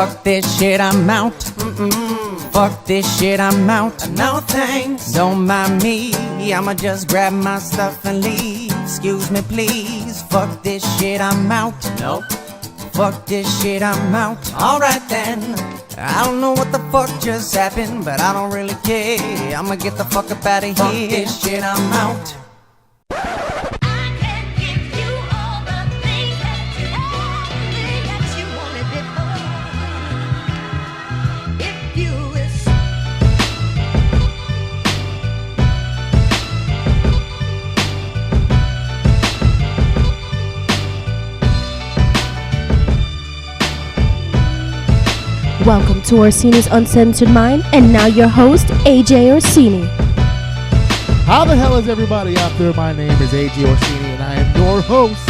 Fuck this shit, I'm out. Fuck this shit, I'm out. No thanks. Don't mind me, I'ma just grab my stuff and leave. Excuse me, please. Fuck this shit, I'm out. Nope. Fuck this shit, I'm out. Alright then. I don't know what the fuck just happened, but I don't really care. I'ma get the fuck up out of here. Fuck this shit, I'm out. Welcome to Orsini's Uncensored Mind, and now your host, AJ Orsini. How the hell is everybody out there? My name is AJ Orsini, and I am your host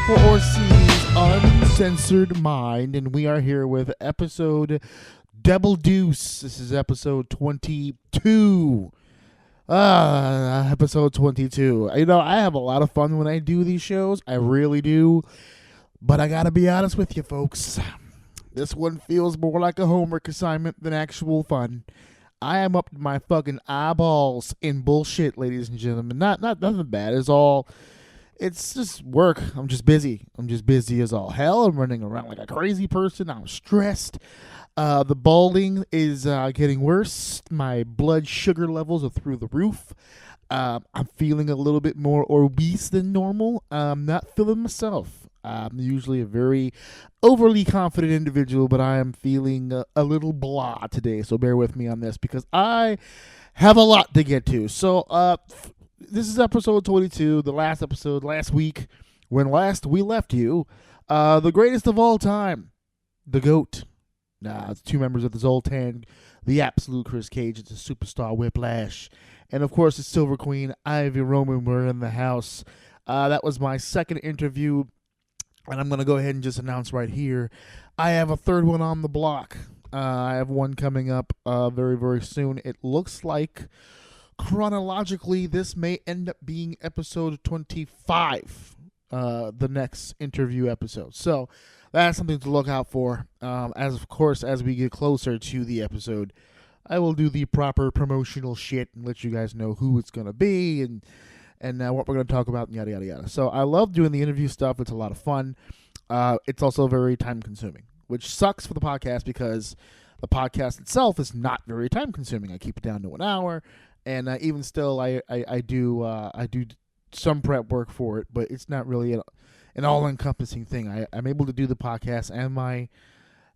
for Orsini's Uncensored Mind, and we are here with episode Double Deuce. This is episode 22. Episode 22. You know, I have a lot of fun when I do these shows. I really do. But I gotta be honest with you, folks. This one feels more like a homework assignment than actual fun. I am up to my fucking eyeballs in bullshit, ladies and gentlemen. Nothing bad. It's just work. I'm just busy. I'm just busy as all hell. I'm running around like a crazy person. I'm stressed. The balding is getting worse. My blood sugar levels are through the roof. I'm feeling a little bit more obese than normal. I'm not feeling myself. I'm usually a very overly confident individual, but I am feeling a little blah today, so bear with me on this because I have a lot to get to. So this is episode 22, the last episode last week, when last we left you, the greatest of all time, the GOAT. It's two members of the Zoltan, the absolute Chris Cage, it's a superstar Whiplash, and of course the Silver Queen, Ivy Roman, were in the house. That was my second interview. And I'm going to go ahead and just announce right here, I have a third one on the block. I have one coming up very, very soon. It looks like, chronologically, this may end up being episode 25, the next interview episode. So that's something to look out for. As we get closer to the episode, I will do the proper promotional shit and let you guys know who it's going to be and what we're going to talk about, and yada, yada, yada. So I love doing the interview stuff. It's a lot of fun. It's also very time-consuming, which sucks for the podcast because the podcast itself is not very time-consuming. I keep it down to an hour, and even still, I do some prep work for it, but it's not really an all-encompassing thing. I'm able to do the podcast and my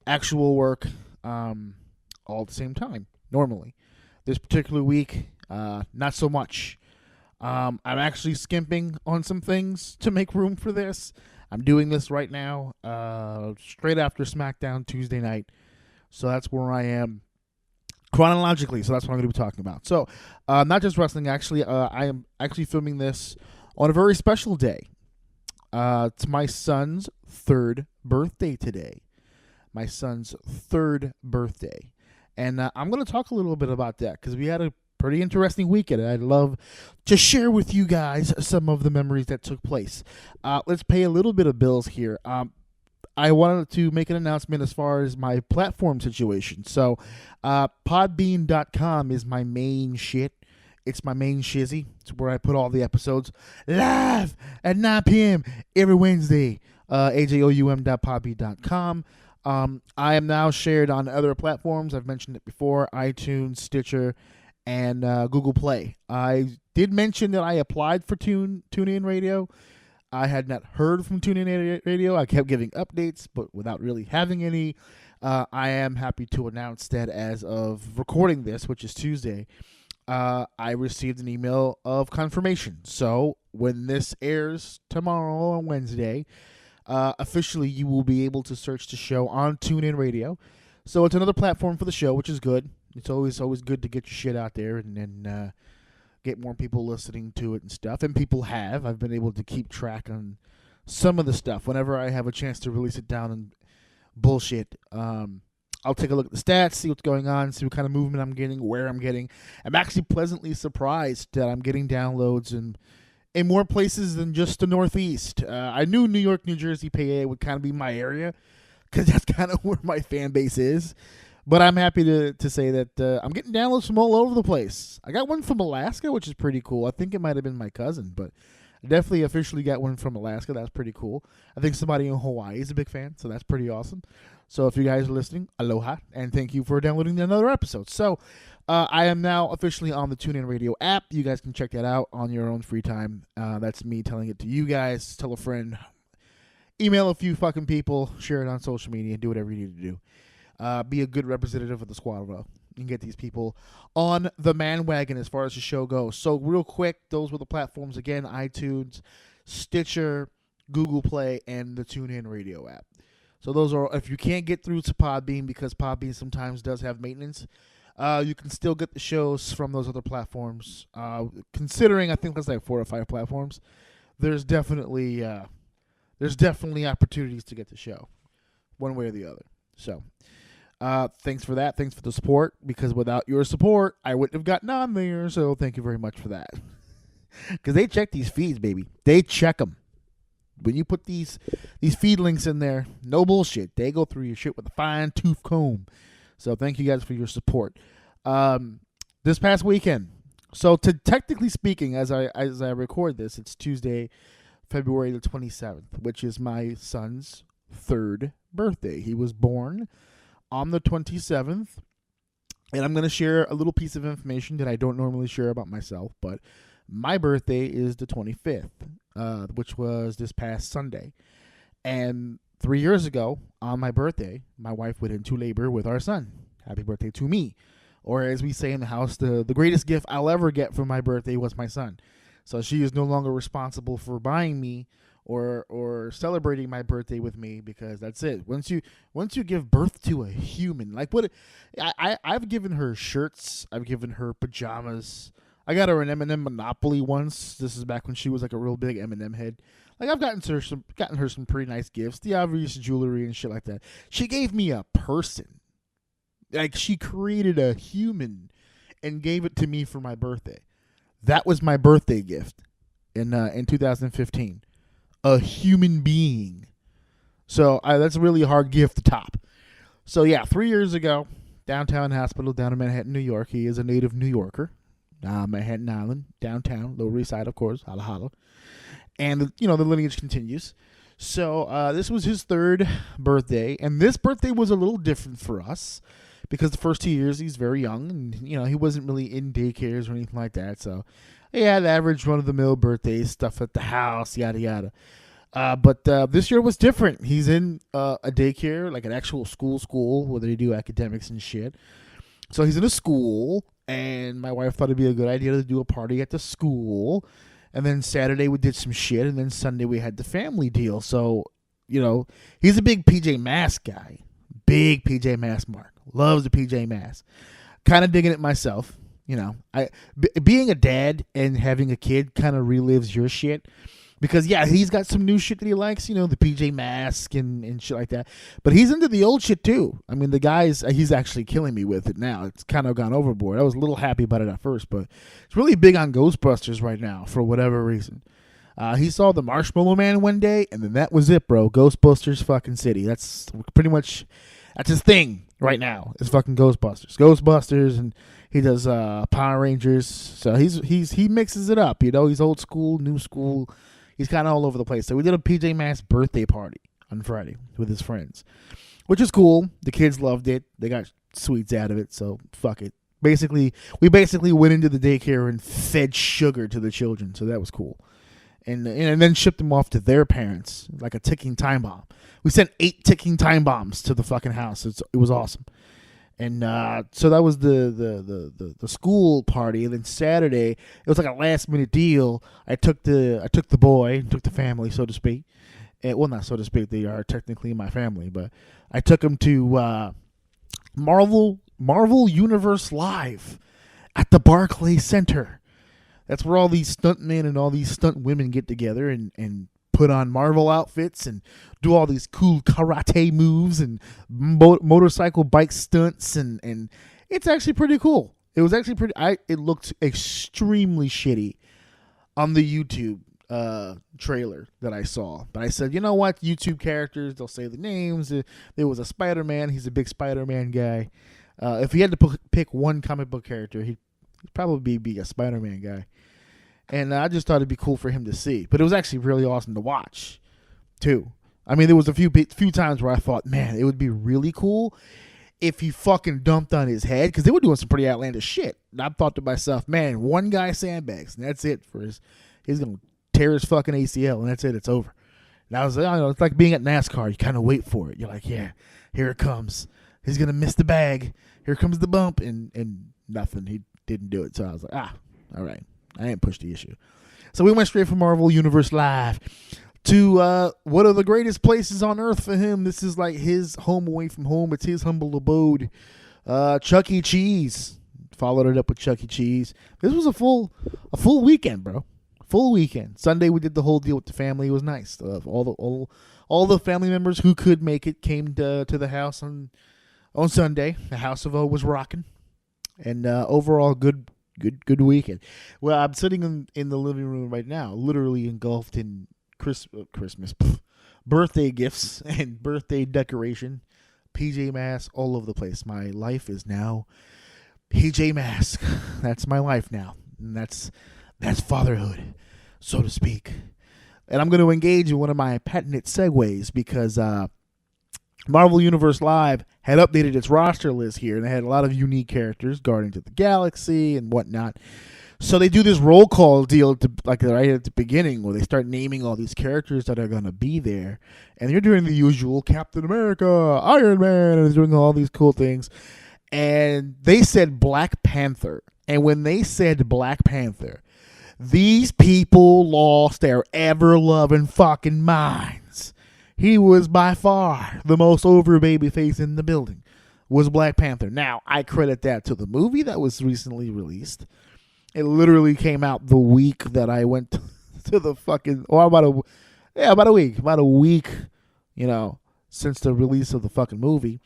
actual work all at the same time, normally. This particular week, not so much. I'm actually skimping on some things to make room for this. I'm doing this right now, straight after SmackDown Tuesday night. So that's where I am chronologically. So that's what I'm going to be talking about. So not just wrestling, actually. I am actually filming this on a very special day. It's my son's third birthday today. My son's third birthday. And I'm going to talk a little bit about that because we had a pretty interesting weekend. I'd love to share with you guys some of the memories that took place. Let's pay a little bit of bills here. I wanted to make an announcement as far as my platform situation. So Podbean.com is my main shit. It's my main shizzy. It's where I put all the episodes live at 9 p.m. every Wednesday. ajoum.podbean.com. I am now shared on other platforms. I've mentioned it before: iTunes, Stitcher, and Google Play. I did mention that I applied for TuneIn Radio. I had not heard from TuneIn Radio. I kept giving updates, but without really having any. I am happy to announce that as of recording this, which is Tuesday, I received an email of confirmation. So when this airs tomorrow on Wednesday, officially you will be able to search the show on TuneIn Radio. So it's another platform for the show, which is good. It's always good to get your shit out there and get more people listening to it and stuff. And people have. I've been able to keep track on some of the stuff. Whenever I have a chance to really sit down and bullshit, I'll take a look at the stats, see what's going on, see what kind of movement I'm getting, where I'm getting. I'm actually pleasantly surprised that I'm getting downloads in more places than just the Northeast. I knew New York, New Jersey, PA would kind of be my area, because that's kind of where my fan base is. But I'm happy to say that I'm getting downloads from all over the place. I got one from Alaska, which is pretty cool. I think it might have been my cousin, but I definitely officially got one from Alaska. That's pretty cool. I think somebody in Hawaii is a big fan, so that's pretty awesome. So if you guys are listening, aloha, and thank you for downloading another episode. So I am now officially on the TuneIn Radio app. You guys can check that out on your own free time. That's me telling it to you guys. Tell a friend. Email a few fucking people. Share it on social media. Do whatever you need to do. Be a good representative of the squad, bro. You can get these people on the man wagon as far as the show goes. So real quick, those were the platforms again: iTunes, Stitcher, Google Play, and the TuneIn Radio app. So those are, if you can't get through to Podbean, because Podbean sometimes does have maintenance, you can still get the shows from those other platforms. Considering I think there's like 4 or 5 platforms, there's definitely opportunities to get the show one way or the other. So thanks for that. Thanks for the support, because without your support, I wouldn't have gotten on there. So thank you very much for that. Because they check these feeds, baby. They check them. When you put these feed links in there, no bullshit. They go through your shit with a fine-tooth comb. So thank you guys for your support. This past weekend, so technically speaking, as I record this, it's Tuesday, February the 27th, which is my son's 3rd birthday. He was born on the 27th, and I'm going to share a little piece of information that I don't normally share about myself, but my birthday is the 25th, which was this past Sunday. And 3 years ago, on my birthday, my wife went into labor with our son. Happy birthday to me. Or as we say in the house, the greatest gift I'll ever get for my birthday was my son. So she is no longer responsible for buying me or celebrating my birthday with me, because that's it. Once you give birth to a human, like what I've given her shirts, I've given her pajamas. I got her an M&M Monopoly once. This is back when she was like a real big M&M head. Like I've gotten her some pretty nice gifts, the obvious jewelry and shit like that. She gave me a person. Like she created a human and gave it to me for my birthday. That was my birthday gift in 2015. A human being. So that's a really hard gift to top. So yeah, 3 years ago, downtown hospital down in Manhattan, New York. He is a native New Yorker. Manhattan Island, downtown, Lower East Side, of course, holla holla. And, the lineage continues. So this was his 3rd birthday, and this birthday was a little different for us because the first 2 years he's very young, and, he wasn't really in daycares or anything like that. So he had average run-of-the-mill birthdays, stuff at the house, yada, yada. But this year was different. He's in a daycare, like an actual school where they do academics and shit. So he's in a school, and my wife thought it'd be a good idea to do a party at the school. And then Saturday we did some shit, and then Sunday we had the family deal. So, he's a big PJ Masks guy. Big PJ Masks mark. Loves the PJ Masks. Kind of digging it myself. Being a dad and having a kid kind of relives your shit. Because, yeah, he's got some new shit that he likes, the PJ Masks and shit like that. But he's into the old shit, too. I mean, the guy's, he's actually killing me with it now. It's kind of gone overboard. I was a little happy about it at first, but it's really big on Ghostbusters right now for whatever reason. He saw the Marshmallow Man one day, and then that was it, bro. Ghostbusters fucking city. That's pretty much, that's his thing right now. It's fucking Ghostbusters. Ghostbusters, and he does Power Rangers. So he mixes it up, He's old school, new school. He's kind of all over the place. So we did a PJ Masks birthday party on Friday with his friends, which is cool. The kids loved it. They got sweets out of it, so fuck it. We basically went into the daycare and fed sugar to the children, so that was cool. And then shipped them off to their parents like a ticking time bomb. We sent 8 ticking time bombs to the fucking house. It was awesome. And so that was the school party, and then Saturday it was like a last minute deal. I took the family, so to speak. Well, not so to speak. They are technically my family, but I took them to Marvel Universe Live at the Barclays Center. That's where all these stuntmen and all these stunt women get together and put on Marvel outfits and do all these cool karate moves and motorcycle bike stunts, and it's actually pretty cool. It was actually pretty. It looked extremely shitty on the YouTube trailer that I saw. But I said, you know what? YouTube characters, they'll say the names. There was a Spider-Man. He's a big Spider-Man guy. If he had to pick one comic book character, he'd probably be a Spider-Man guy. And I just thought it'd be cool for him to see. But it was actually really awesome to watch, too. I mean, there was a few times where I thought, man, it would be really cool if he fucking dumped on his head, because they were doing some pretty outlandish shit. And I thought to myself, man, one guy sandbags, and that's it for he's going to tear his fucking ACL, and that's it. It's over. And I was like, it's like being at NASCAR. You kind of wait for it. You're like, yeah, here it comes. He's going to miss the bag. Here comes the bump, and nothing. He didn't do it. So I was like, all right. I didn't push the issue. So we went straight from Marvel Universe Live to one of the greatest places on earth for him. This is like his home away from home. It's his humble abode. Chuck E. Cheese. Followed it up with Chuck E. Cheese. This was a full weekend, bro. Full weekend. Sunday we did the whole deal with the family. It was nice. All the family members who could make it came to the house on Sunday. The House of O was rocking. And overall good weekend. Well, I'm sitting in the living room right now, literally engulfed in Christmas, birthday gifts and birthday decoration, PJ Masks all over the place. My life is now PJ Masks. That's my life now, and that's fatherhood, so to speak. And I'm going to engage in one of my patented segues because Marvel Universe Live had updated its roster list here, and they had a lot of unique characters, Guardians of the Galaxy and whatnot. So they do this roll call deal like right at the beginning where they start naming all these characters that are going to be there. And they're doing the usual Captain America, Iron Man, and they're doing all these cool things. And they said Black Panther. And when they said Black Panther, these people lost their ever-loving fucking minds. He was by far the most over babyface in the building, was Black Panther. Now, I credit that to the movie that was recently released. It literally came out the week that I went to the fucking, or about a week, since the release of the fucking movie.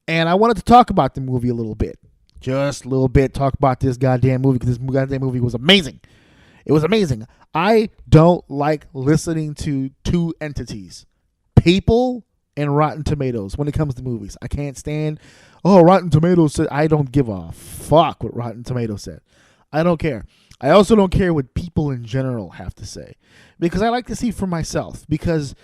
And I wanted to talk about the movie a little bit. Just a little bit, talk about this goddamn movie, because this goddamn movie was amazing. It was amazing. I don't like listening to two entities, people and Rotten Tomatoes, when it comes to movies. I can't stand, Rotten Tomatoes said, I don't give a fuck what Rotten Tomatoes said. I don't care. I also don't care what people in general have to say, because I like to see for myself, because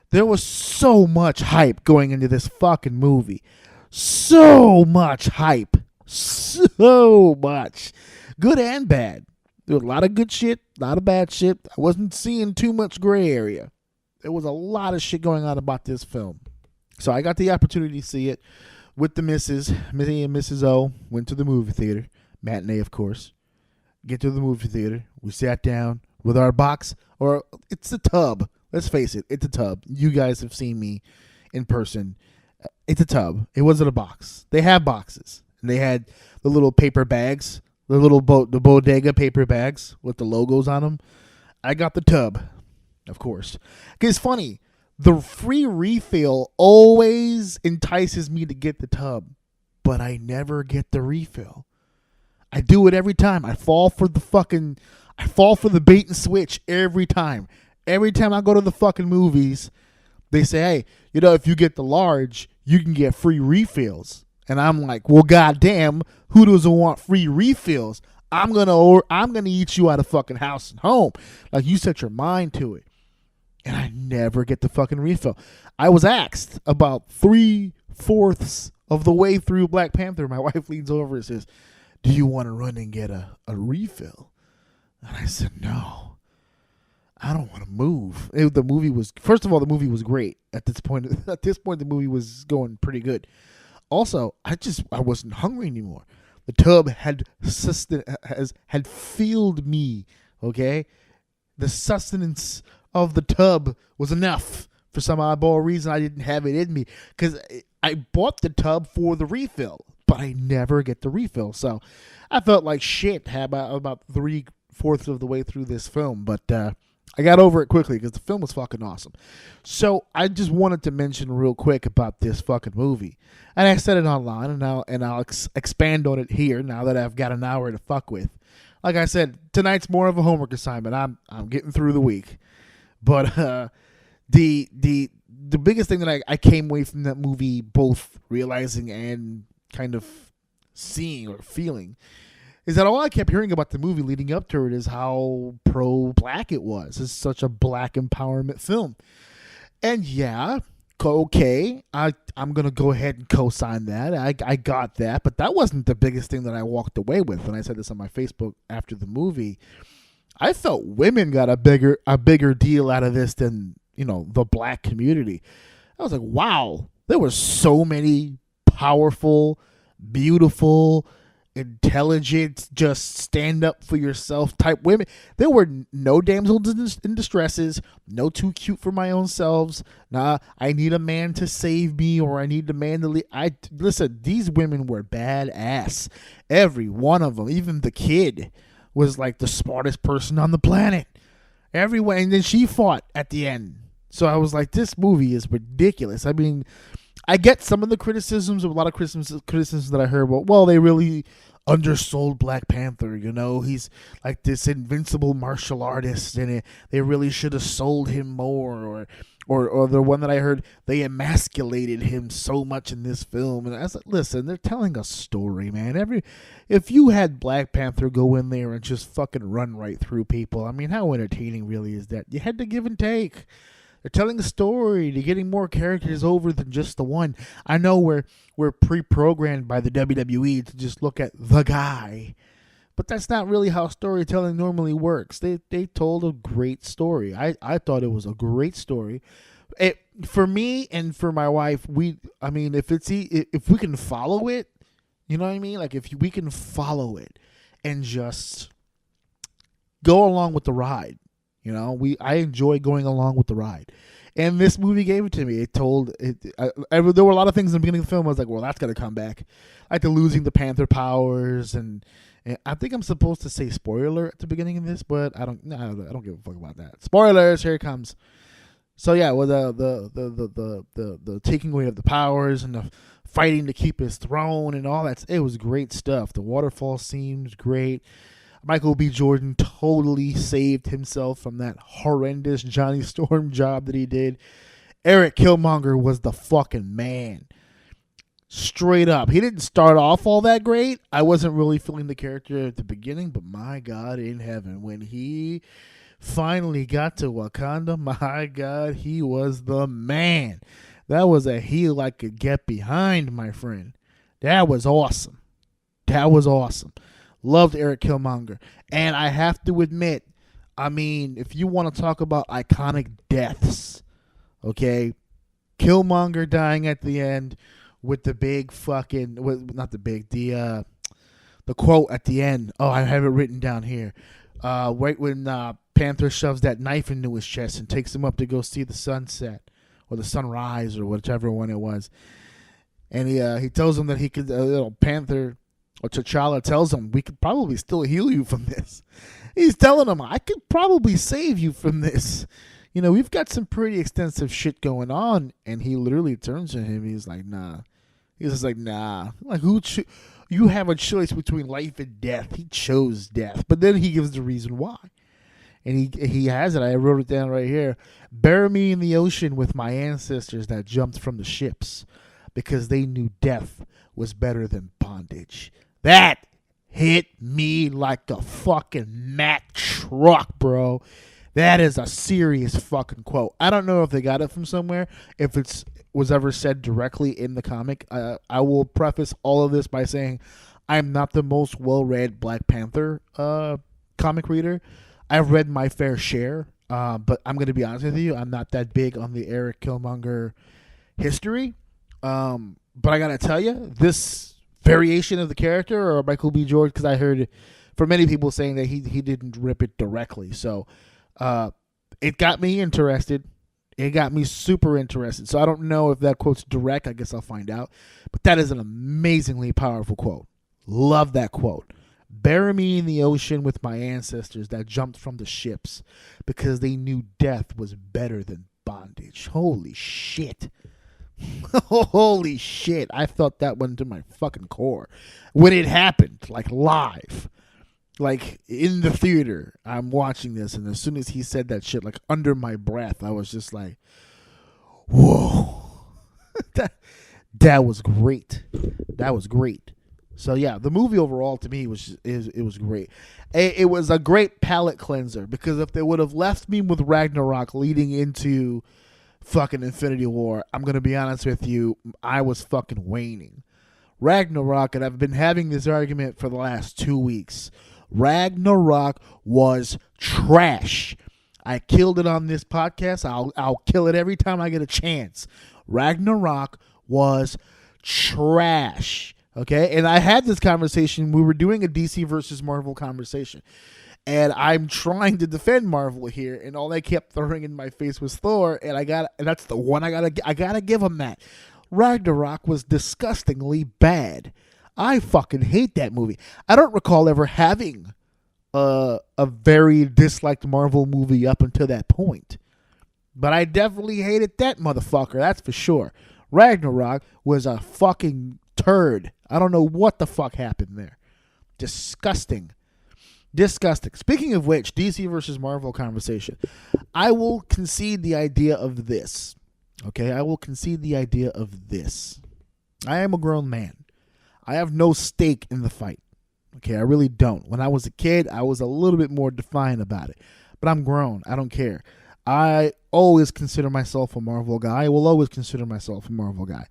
there was so much hype going into this fucking movie. So much hype. So much. Good and bad. There was a lot of good shit, a lot of bad shit. I wasn't seeing too much gray area. There was a lot of shit going on about this film. So I got the opportunity to see it with the missus. Me and Mrs. O went to the movie theater. Matinee, of course. Get to the movie theater. We sat down with our box, or it's a tub. Let's face it, it's a tub. You guys have seen me in person. It's a tub. It wasn't a box. They have boxes. And they had the little paper bags, the bodega paper bags with the logos on them. I got the tub, of course. It's funny. The free refill always entices me to get the tub, but I never get the refill. I do it every time. I fall for the bait and switch every time. Every time I go to the fucking movies, they say, hey, if you get the large, you can get free refills. And I'm like, well, goddamn, who doesn't want free refills? I'm gonna eat you out of fucking house and home. Like, you set your mind to it. And I never get the fucking refill. I was asked about 3/4 of the way through Black Panther. My wife leans over and says, do you want to run and get a refill? And I said, no, I don't want to move. The movie was great. At this point, the movie was going pretty good. Also, I wasn't hungry anymore. The tub had filled me. Okay, the sustenance of the tub was enough. For some oddball reason, I didn't have it in me, because I bought the tub for the refill, but I never get the refill. So I felt like shit about 3/4 of the way through this film. But I got over it quickly because the film was fucking awesome. So I just wanted to mention real quick about this fucking movie, and I said it online, and I'll expand on it here now that I've got an hour to fuck with. Like I said, tonight's more of a homework assignment. I'm getting through the week, but the biggest thing that I came away from that movie, both realizing and kind of seeing or feeling, is that all I kept hearing about the movie leading up to it is how pro-black it was. It's such a black empowerment film. And yeah, okay, I'm going to go ahead and co-sign that. I got that, but that wasn't the biggest thing that I walked away with. And I said this on my Facebook after the movie. I felt women got a bigger deal out of this than, the black community. I was like, wow, there were so many powerful, beautiful, intelligent, just stand up for yourself type women. There were no damsels in distresses, no too cute for my own selves. Nah, I need a man to save me, or I need a man to lead. Listen, these women were badass. Every one of them, even the kid, was like the smartest person on the planet. Everyone, and then she fought at the end. So I was like, this movie is ridiculous. I mean, I get some of the criticisms, a lot of criticisms that I heard. Well, they really undersold Black Panther. He's like this invincible martial artist, and they really should have sold him more. Or the one that I heard, they emasculated him so much in this film. And I was like, listen, they're telling a story, man. If you had Black Panther go in there and just fucking run right through people, I mean, how entertaining really is that? You had to give and take. They're telling a story. They're getting more characters over than just the one. I know we're pre-programmed by the WWE to just look at the guy, but that's not really how storytelling normally works. They told a great story. I thought it was a great story. For me and for my wife, if we can follow it, you know what I mean? Like if we can follow it and just go along with the ride. I enjoy going along with the ride, and this movie gave it to me. There were a lot of things in the beginning of the film. I was like, well, that's gonna come back, like the losing the Panther powers, and I think I'm supposed to say spoiler at the beginning of this, but I don't give a fuck about that. Spoilers, here it comes. So yeah, well, the taking away of the powers and the fighting to keep his throne and all that, it was great stuff. The waterfall seems great. Michael B. Jordan totally saved himself from that horrendous Johnny Storm job that he did. Eric Killmonger was the fucking man. Straight up. He didn't start off all that great. I wasn't really feeling the character at the beginning, but my God in heaven, when he finally got to Wakanda, my God, he was the man. That was a heel I could get behind, my friend. That was awesome. Loved Eric Killmonger. And I have to admit, I mean, if you want to talk about iconic deaths, okay, Killmonger dying at the end with the big fucking, the quote at the end. Oh, I have it written down here. Right when Panther shoves that knife into his chest and takes him up to go see the sunset or the sunrise or whichever one it was. And he tells him that he could, Panther, or T'Challa tells him, we could probably still heal you from this. He's telling him, I could probably save you from this. We've got some pretty extensive shit going on. And he literally turns to him. He's like, nah. He's just like, nah. Like, you have a choice between life and death. He chose death. But then he gives the reason why. And he has it. I wrote it down right here. Bury me in the ocean with my ancestors that jumped from the ships because they knew death was better than bondage. That hit me like a fucking Mack truck, bro. That is a serious fucking quote. I don't know if they got it from somewhere, if it was ever said directly in the comic. I will preface all of this by saying I'm not the most well-read Black Panther comic reader. I've read my fair share, but I'm going to be honest with you, I'm not that big on the Eric Killmonger history. But I got to tell you, this variation of the character, or Michael B. Jordan, because I heard from many people saying that he didn't rip it directly. So it got me interested. It got me super interested. So I don't know if that quote's direct. I guess I'll find out. But that is an amazingly powerful quote. Love that quote. Bury me in the ocean with my ancestors that jumped from the ships because they knew death was better than bondage. Holy shit. Holy shit. I felt that one to my fucking core. When it happened, like live, like in the theater, I'm watching this, and as soon as he said that shit, like under my breath, I was just like, whoa. That was great. That was great. So yeah, the movie overall to me was great. It was a great palate cleanser, because if they would have left me with Ragnarok leading into fucking Infinity War, I'm gonna be honest with you, I was fucking waning. Ragnarok, and I've been having this argument for the last 2 weeks. Ragnarok was trash. I killed it on this podcast. I'll kill it every time I get a chance. Ragnarok was trash. Okay, and I had this conversation. We were doing a DC versus Marvel conversation, and I'm trying to defend Marvel here, and all they kept throwing in my face was Thor, and that's the one I gotta give them that. Ragnarok was disgustingly bad. I fucking hate that movie. I don't recall ever having a very disliked Marvel movie up until that point, but I definitely hated that motherfucker. That's for sure. Ragnarok was a fucking turd. I don't know what the fuck happened there. Disgusting. Speaking of which, DC versus Marvel conversation. I will concede the idea of this. Okay, I will concede the idea of this. I am a grown man. I have no stake in the fight. Okay, I really don't. When I was a kid, I was a little bit more defiant about it. But I'm grown. I don't care. I always consider myself a Marvel guy. I will always consider myself a Marvel guy.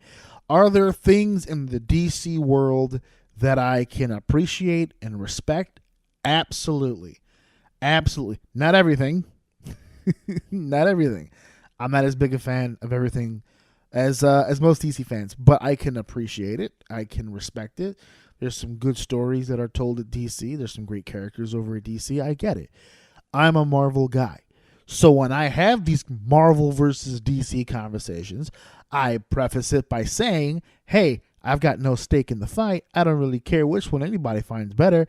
Are there things in the DC world that I can appreciate and respect? Absolutely. Absolutely. Not everything. Not everything. I'm not as big a fan of everything as most DC fans, but I can appreciate it. I can respect it. There's some good stories that are told at DC. There's some great characters over at DC. I get it. I'm a Marvel guy. So when I have these Marvel versus DC conversations, I preface it by saying, hey, I've got no stake in the fight. I don't really care which one anybody finds better,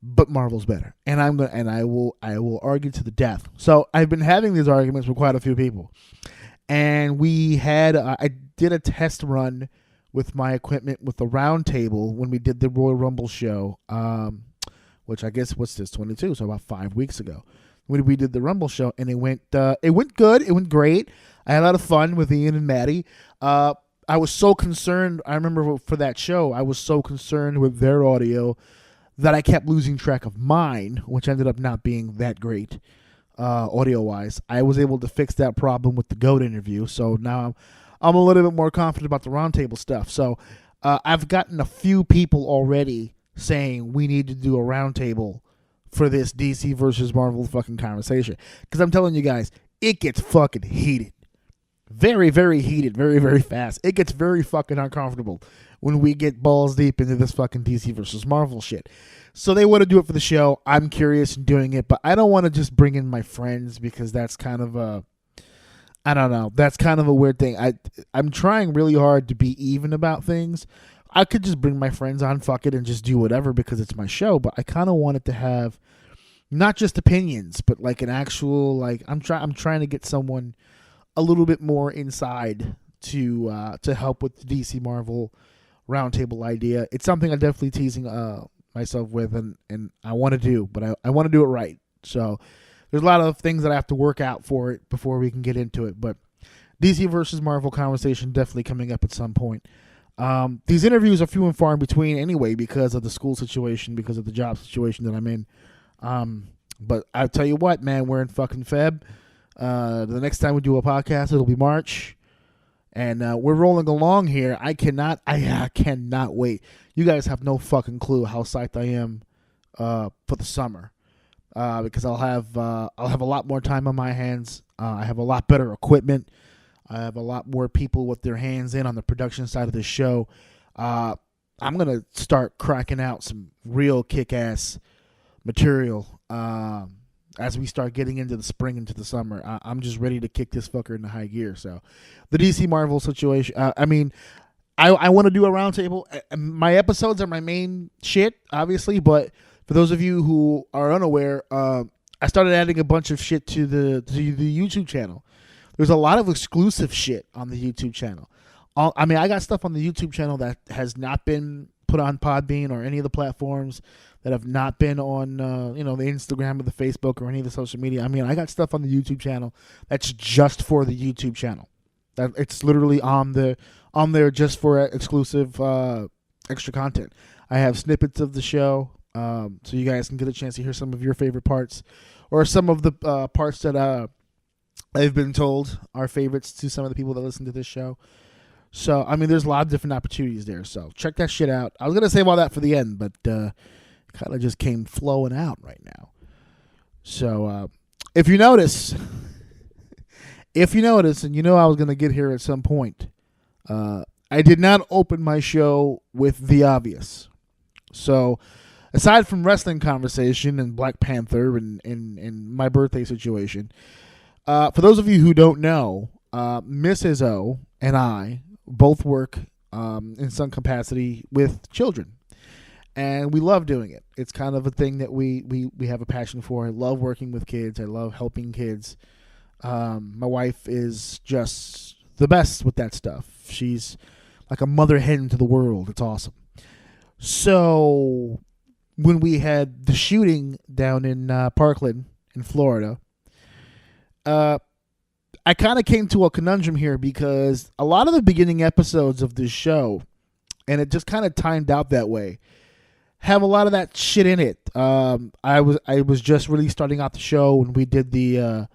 but Marvel's better. And I will argue to the death. So I've been having these arguments with quite a few people. And we had I did a test run with my equipment with the round table when we did the Royal Rumble show, which I guess what's this 22, so about 5 weeks ago. When we did the Rumble show, and it went good. It went great. I had a lot of fun with Ian and Maddie. I was so concerned. I remember for that show, I was so concerned with their audio that I kept losing track of mine, which ended up not being that great audio-wise. I was able to fix that problem with the GOAT interview, so now I'm a little bit more confident about the roundtable stuff. So I've gotten a few people already saying we need to do a roundtable for this DC versus Marvel fucking conversation. Because I'm telling you guys, it gets fucking heated. Very, very heated. Very, very fast. It gets very fucking uncomfortable when we get balls deep into this fucking DC versus Marvel shit. So they want to do it for the show. I'm curious in doing it, but I don't want to just bring in my friends because that's kind of a... I don't know. That's kind of a weird thing. I'm trying really hard to be even about things. I could just bring my friends on, fuck it, and just do whatever because it's my show. But I kind of want it to have not just opinions, but like an actual like I'm trying to get someone a little bit more inside to help with the DC Marvel roundtable idea. It's something I'm definitely teasing myself with, and I want to do, but I want to do it right. So there's a lot of things that I have to work out for it before we can get into it. But DC versus Marvel conversation definitely coming up at some point. These interviews are few and far in between anyway because of the school situation, because of the job situation that I'm in. But I'll tell you what, man, we're in fucking Feb. The next time we do a podcast, it'll be March. And we're rolling along here. I cannot wait. You guys have no fucking clue how psyched I am for the summer. Because I'll have a lot more time on my hands. I have a lot better equipment. I have a lot more people with their hands in on the production side of the show. I'm going to start cracking out some real kick-ass material as we start getting into the spring, into the summer. I'm just ready to kick this fucker into high gear. So the DC Marvel situation, I want to do a roundtable. My episodes are my main shit, obviously, but For those of you who are unaware, I started adding a bunch of shit to the YouTube channel. There's a lot of exclusive shit on the YouTube channel. I mean, I got stuff on the YouTube channel that has not been put on Podbean or any of the platforms, that have not been on, the Instagram or the Facebook or any of the social media. I mean, I got stuff on the YouTube channel that's just for the YouTube channel. That it's literally on there just for exclusive extra content. I have snippets of the show, so you guys can get a chance to hear some of your favorite parts, or some of the parts that I've been told are favorites to some of the people that listen to this show. So, I mean, there's a lot of different opportunities there. So, check that shit out. I was going to save all that for the end, but kind of just came flowing out right now. So, if you notice, and you know I was going to get here at some point, I did not open my show with the obvious. So, aside from wrestling conversation and Black Panther and my birthday situation, for those of you who don't know, Mrs. O and I both work in some capacity with children, and we love doing it. It's kind of a thing that we have a passion for. I love working with kids. I love helping kids. My wife is just the best with that stuff. She's like a mother hen to the world. It's awesome. So when we had the shooting down in Parkland in Florida, I kind of came to a conundrum here, because a lot of the beginning episodes of this show, and it just kind of timed out that way, have a lot of that shit in it. I was just really starting out the show when we did the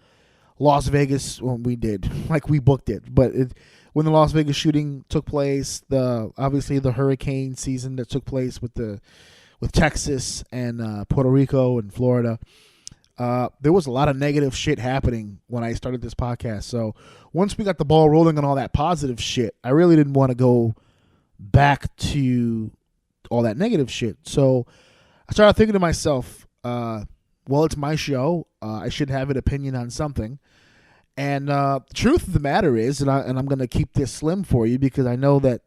Las Vegas, we booked it, but when the Las Vegas shooting took place, obviously the hurricane season that took place with Texas and Puerto Rico and Florida. There was a lot of negative shit happening when I started this podcast. So once we got the ball rolling on all that positive shit, I really didn't want to go back to all that negative shit. So I started thinking to myself, well, it's my show. I should have an opinion on something. And the truth of the matter is, and I'm going to keep this slim for you, because I know that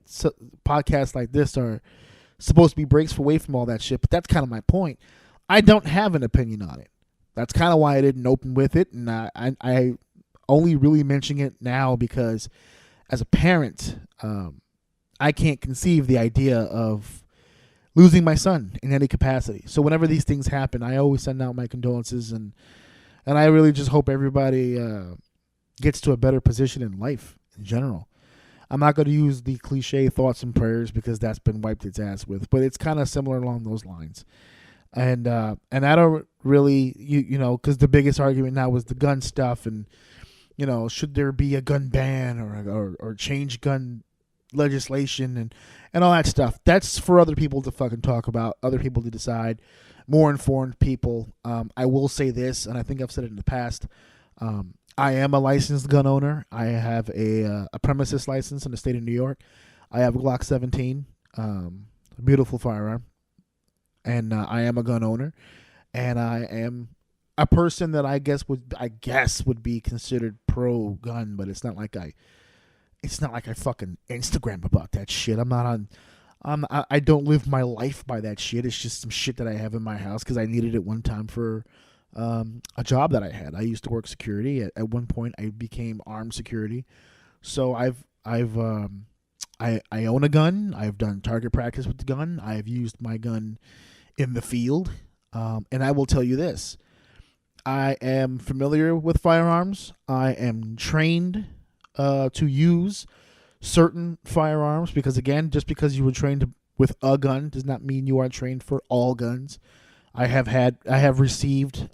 podcasts like this are supposed to be breaks away from all that shit, but that's kind of my point. I don't have an opinion on it. That's kind of why I didn't open with it, and I only really mention it now because as a parent, I can't conceive the idea of losing my son in any capacity. So whenever these things happen, I always send out my condolences, and I really just hope everybody gets to a better position in life in general. I'm not going to use the cliche thoughts and prayers, because that's been wiped its ass with, but it's kind of similar along those lines. And I don't really, because the biggest argument now was the gun stuff, and should there be a gun ban or change gun legislation and all that stuff. That's for other people to fucking talk about, other people to decide, more informed people. I will say this, and I think I've said it in the past. I am a licensed gun owner. I have a premises license in the state of New York. I have a Glock 17, a beautiful firearm. And I am a gun owner, and I am a person that I guess would be considered pro gun, but it's not like I fucking Instagram about that shit. I don't live my life by that shit. It's just some shit that I have in my house because I needed it one time for a job that I had. I used to work security. At one point, I became armed security. So I own a gun. I've done target practice with the gun. I've used my gun in the field. And I will tell you this. I am familiar with firearms. I am trained to use certain firearms because, again, just because you were trained with a gun does not mean you are trained for all guns. I have received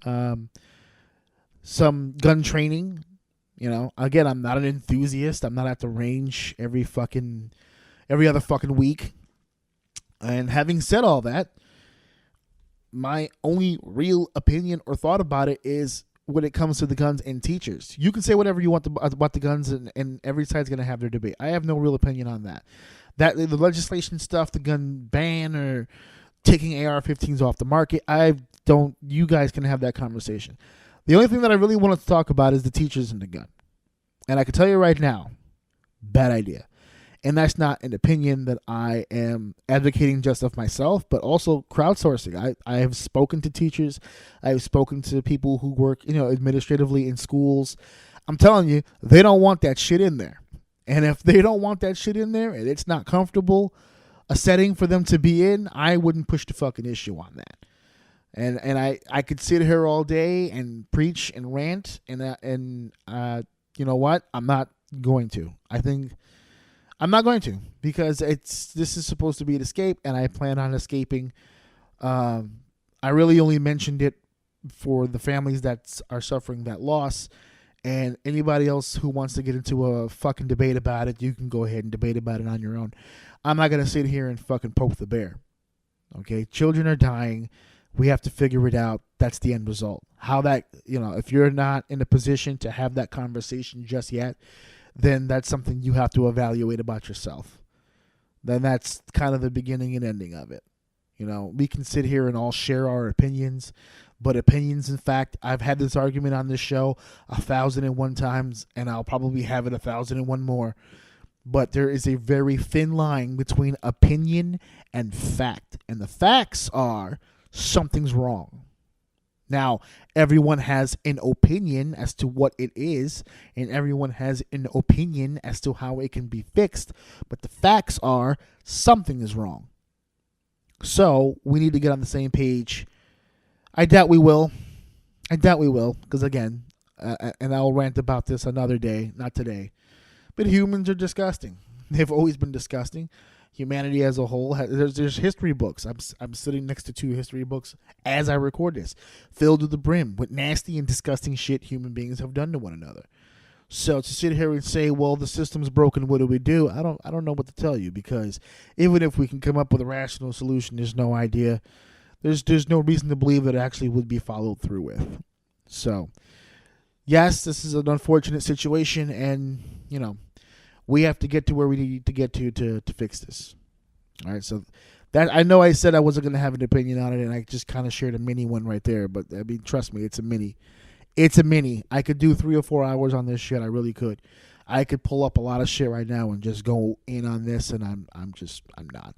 some gun training. Again, I'm not an enthusiast. I'm not at the range every other fucking week. And having said all that, my only real opinion or thought about it is when it comes to the guns and teachers. You can say whatever you want about the guns, and every side's going to have their debate. I have no real opinion on that. The legislation stuff, the gun ban, or taking AR-15s off the market, you guys can have that conversation. The only thing that I really wanted to talk about is the teachers and the gun. And I can tell you right now, bad idea. And that's not an opinion that I am advocating just of myself, but also crowdsourcing. I have spoken to teachers. I have spoken to people who work, administratively in schools. I'm telling you, they don't want that shit in there. And if they don't want that shit in there and it's not comfortable a setting for them to be in, I wouldn't push the fucking issue on that. And I could sit here all day and preach and rant and you know what? I'm not going to. I'm not going to, because this is supposed to be an escape, and I plan on escaping. I really only mentioned it for the families that are suffering that loss, and anybody else who wants to get into a fucking debate about it, you can go ahead and debate about it on your own. I'm not going to sit here and fucking poke the bear. Okay? Children are dying. We have to figure it out. That's the end result. How that, if you're not in a position to have that conversation just yet, then that's something you have to evaluate about yourself. Then that's kind of the beginning and ending of it. We can sit here and all share our opinions, but opinions, in fact, I've had this argument on this show 1,001 times, and I'll probably have it 1,001 more. But there is a very thin line between opinion and fact. And the facts are something's wrong. Now, everyone has an opinion as to what it is, and everyone has an opinion as to how it can be fixed, but the facts are something is wrong. So, we need to get on the same page. I doubt we will, because again, and I'll rant about this another day, not today, but humans are disgusting. They've always been disgusting. Humanity as a whole, there's history books. I'm sitting next to 2 history books as I record this, filled to the brim with nasty and disgusting shit human beings have done to one another. So to sit here and say, well, the system's broken, what do we do? I don't know what to tell you, because even if we can come up with a rational solution, there's no idea. There's no reason to believe that it actually would be followed through with. So, yes, this is an unfortunate situation, and we have to get to where we need to get to fix this. All right, so that, I know I said I wasn't going to have an opinion on it, and I just kind of shared a mini one right there. But I mean, trust me, it's a mini. It's a mini. I could do 3 or 4 hours on this shit. I really could. I could pull up a lot of shit right now and just go in on this, and I'm not.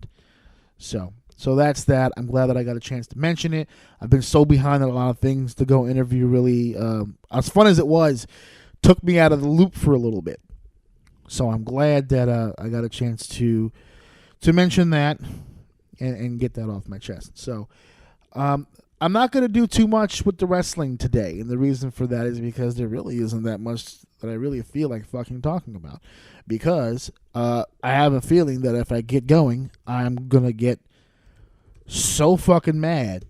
So that's that. I'm glad that I got a chance to mention it. I've been so behind on a lot of things to go interview. Really, as fun as it was, took me out of the loop for a little bit. So I'm glad that I got a chance to mention that and get that off my chest. So I'm not going to do too much with the wrestling today. And the reason for that is because there really isn't that much that I really feel like fucking talking about. Because I have a feeling that if I get going, I'm going to get so fucking mad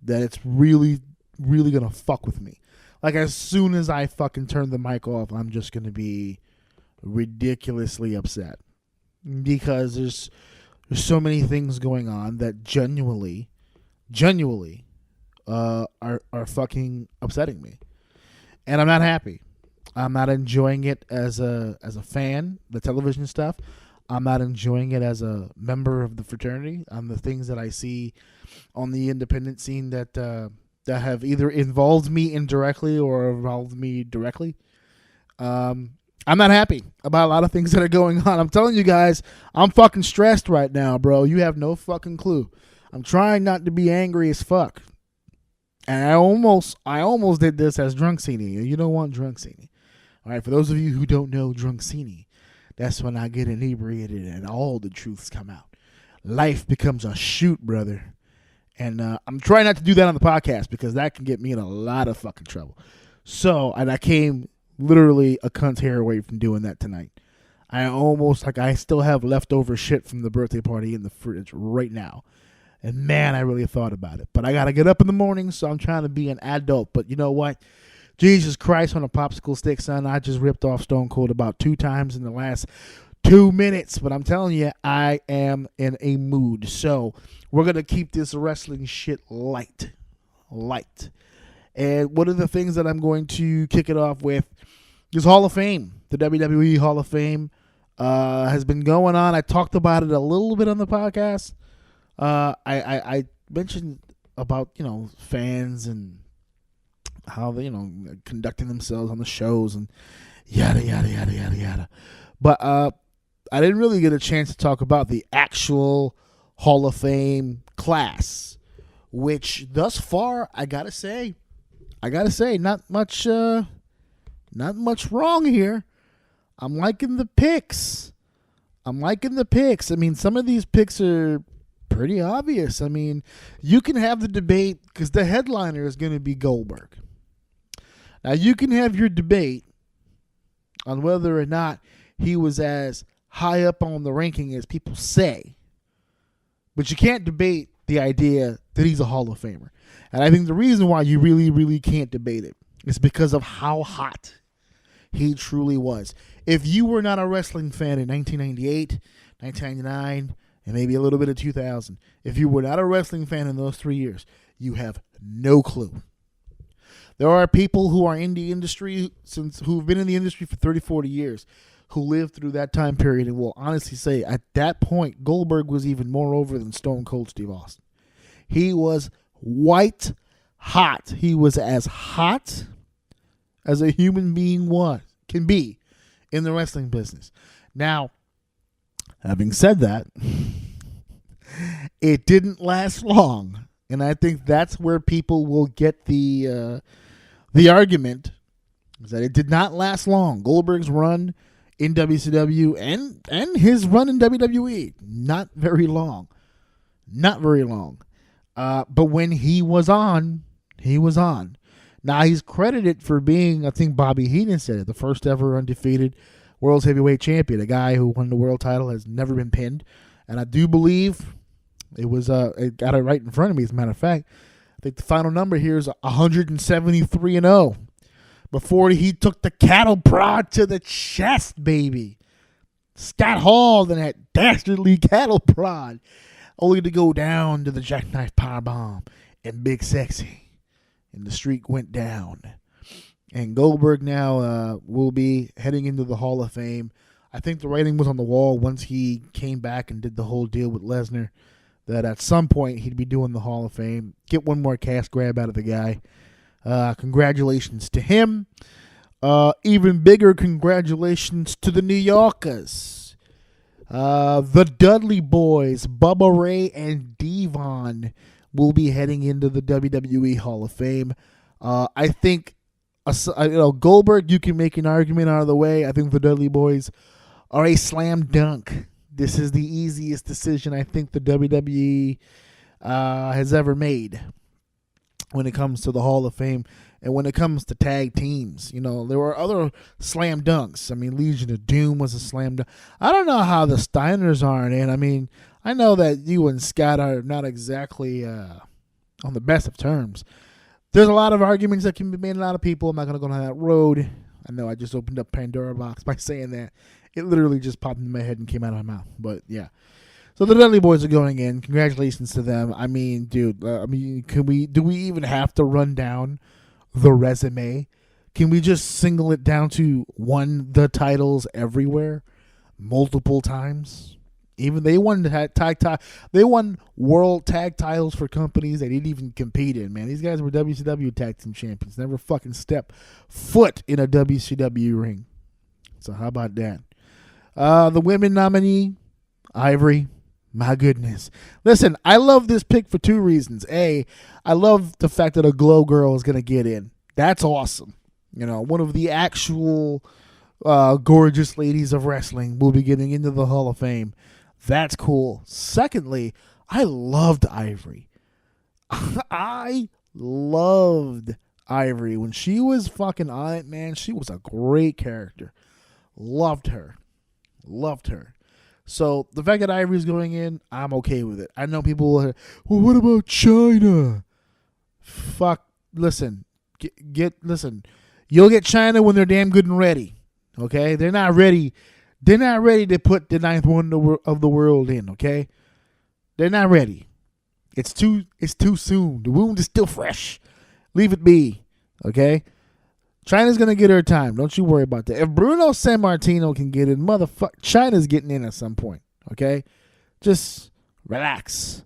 that it's really, really going to fuck with me. Like, as soon as I fucking turn the mic off, I'm just going to be ridiculously upset, because there's so many things going on that genuinely are fucking upsetting me, and I'm not happy. I'm not enjoying it as a fan, the television stuff. I'm not enjoying it as a member of the fraternity. On the things that I see on the independent scene that have either involved me indirectly or involved me directly. I'm not happy about a lot of things that are going on. I'm telling you guys, I'm fucking stressed right now, bro. You have no fucking clue. I'm trying not to be angry as fuck. And I almost did this as Drunksini. You don't want Drunksini. All right, for those of you who don't know Drunksini, that's when I get inebriated and all the truths come out. Life becomes a shoot, brother. And I'm trying not to do that on the podcast, because that can get me in a lot of fucking trouble. So, and I came literally a cunt's hair away from doing that tonight. I still have leftover shit from the birthday party in the fridge right now. And man, I really thought about it. But I got to get up in the morning, so I'm trying to be an adult. But you know what? Jesus Christ on a popsicle stick, son. I just ripped off Stone Cold about 2 times in the last 2 minutes. But I'm telling you, I am in a mood. So we're going to keep this wrestling shit light. And one of the things that I'm going to kick it off with is Hall of Fame. The WWE Hall of Fame has been going on. I talked about it a little bit on the podcast. I mentioned about, fans and how they, conducting themselves on the shows and yada, yada, yada, yada, yada. But I didn't really get a chance to talk about the actual Hall of Fame class, which thus far, I gotta say, not much wrong here. I'm liking the picks. I mean, some of these picks are pretty obvious. I mean, you can have the debate because the headliner is going to be Goldberg. Now, you can have your debate on whether or not he was as high up on the ranking as people say, but you can't debate the idea that he's a Hall of Famer. And I think the reason why you really, really can't debate it is because of how hot he truly was. If you were not a wrestling fan in 1998, 1999, and maybe a little bit of 2000, if you were not a wrestling fan in those 3 years, you have no clue. There are people who are in the industry who've been in the industry for 30, 40 years who lived through that time period and will honestly say at that point, Goldberg was even more over than Stone Cold Steve Austin. He was white hot. He was as hot as a human being can be in the wrestling business. Now, having said that, it didn't last long, and I think that's where people will get the argument, is that it did not last long. Goldberg's run in WCW and his run in WWE, not very long. But when he was on, he was on. Now, he's credited for being, I think Bobby Heenan said it, the first ever undefeated World's Heavyweight Champion. A guy who won the world title, has never been pinned. And I do believe it was, it got it right in front of me, as a matter of fact. I think the final number here is 173-0. Before he took the cattle prod to the chest, baby. Scott Hall and that dastardly cattle prod. Only to go down to the jackknife powerbomb and Big Sexy. And the streak went down. And Goldberg now will be heading into the Hall of Fame. I think the writing was on the wall once he came back and did the whole deal with Lesnar, that at some point he'd be doing the Hall of Fame. Get one more cash grab out of the guy. Congratulations to him. Even bigger congratulations to the New Yorkers. The Dudley Boys, Bubba Ray and Devon, will be heading into the WWE Hall of Fame. I think, Goldberg, you can make an argument out of the way. I think the Dudley Boys are a slam dunk. This is the easiest decision I think the WWE has ever made when it comes to the Hall of Fame and when it comes to tag teams. There were other slam dunks. I mean, Legion of Doom was a slam dunk. I don't know how the Steiners aren't in. I mean, I know that you and Scott are not exactly on the best of terms. There's a lot of arguments that can be made. A lot of people. I'm not going to go down that road. I know I just opened up Pandora box by saying that. It literally just popped into my head and came out of my mouth. But yeah. So the Dudley Boys are going in. Congratulations to them. I mean, dude. Do we even have to run down the resume? Can we just single it down to won the titles everywhere, multiple times? Even they won they won world tag titles for companies they didn't even compete in. Man, these guys were WCW tag team champions. Never fucking stepped foot in a WCW ring. So how about that? The women nominee, Ivory. My goodness. Listen, I love this pick for two reasons. A, I love the fact that a Glow Girl is going to get in. That's awesome. One of the actual gorgeous ladies of wrestling will be getting into the Hall of Fame. That's cool. Secondly, I loved Ivory. I loved Ivory. When she was fucking on it, man, she was a great character. Loved her. So the fact that Ivory's going in, I'm okay with it. I know people will, well, what about China? Fuck, listen. Listen. You'll get China when they're damn good and ready. Okay? They're not ready. They're not ready to put the ninth wonder of the world in, okay? They're not ready. It's too soon. The wound is still fresh. Leave it be, okay? China's going to get her time. Don't you worry about that. If Bruno Sammartino can get in, motherfucker, China's getting in at some point, okay? Just relax.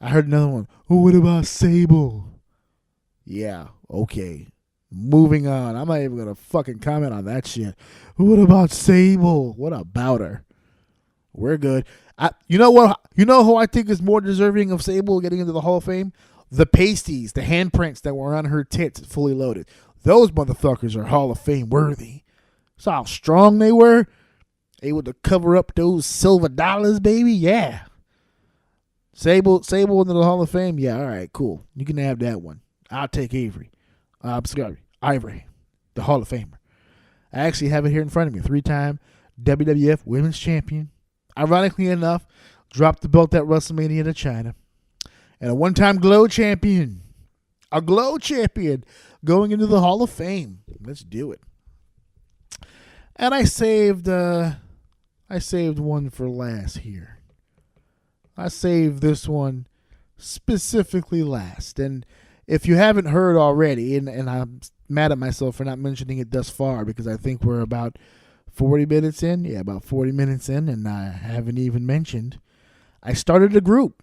I heard another one. Oh, what about Sable? Yeah, okay. Moving on. I'm not even going to fucking comment on that shit. What about Sable? What about her? We're good. You know what? You know who I think is more deserving of Sable getting into the Hall of Fame? The pasties, the handprints that were on her tits, fully loaded. Those motherfuckers are Hall of Fame worthy. Saw how strong they were, able to cover up those silver dollars, baby. Yeah. Sable into the Hall of Fame. Yeah, all right, cool. You can have that one. I'll take Ivory, the Hall of Famer. I actually have it here in front of me. 3-time WWF Women's Champion. Ironically enough, dropped the belt at WrestleMania to China. And a 1-time Glow Champion. A Glow Champion going into the Hall of Fame. Let's do it. And I saved one for last here. I saved this one specifically last. And if you haven't heard already, and I'm mad at myself for not mentioning it thus far, because I think we're about 40 minutes in. Yeah, about 40 minutes in, and I haven't even mentioned. I started a group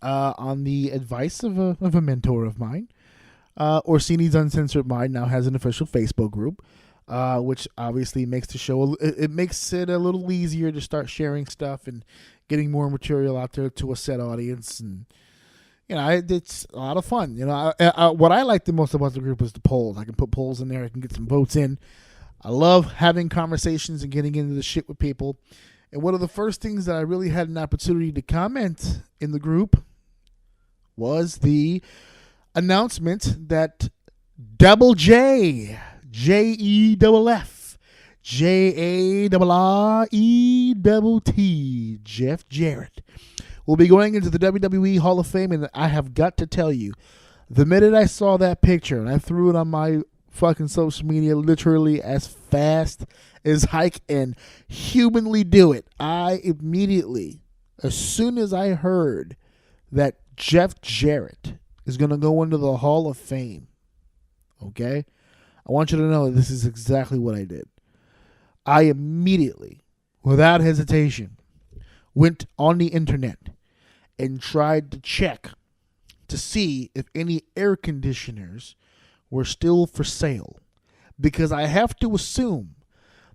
on the advice of a mentor of mine. Orsini's Uncensored Mind now has an official Facebook group, which obviously makes the show, it makes it a little easier to start sharing stuff and getting more material out there to a set audience. And it's a lot of fun. What I like the most about the group is the polls. I can put polls in there. I can get some votes in. I love having conversations and getting into the shit with people. And one of the first things that I really had an opportunity to comment in the group was the announcement that Double J, Jeff Jarrett, Jeff Jarrett, will be going into the WWE Hall of Fame. And I have got to tell you, the minute I saw that picture, and I threw it on my fucking social media literally as fast as I can humanly do it, I immediately, as soon as I heard that Jeff Jarrett is going to go into the Hall of Fame, okay, I want you to know this is exactly what I did. I immediately, without hesitation, went on the internet and tried to check to see if any air conditioners were still for sale, because I have to assume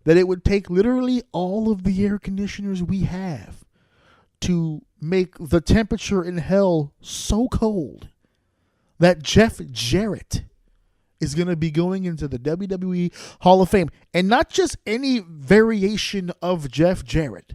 that it would take literally all of the air conditioners we have to make the temperature in hell so cold that Jeff Jarrett is going to be going into the WWE Hall of Fame. And not just any variation of Jeff Jarrett.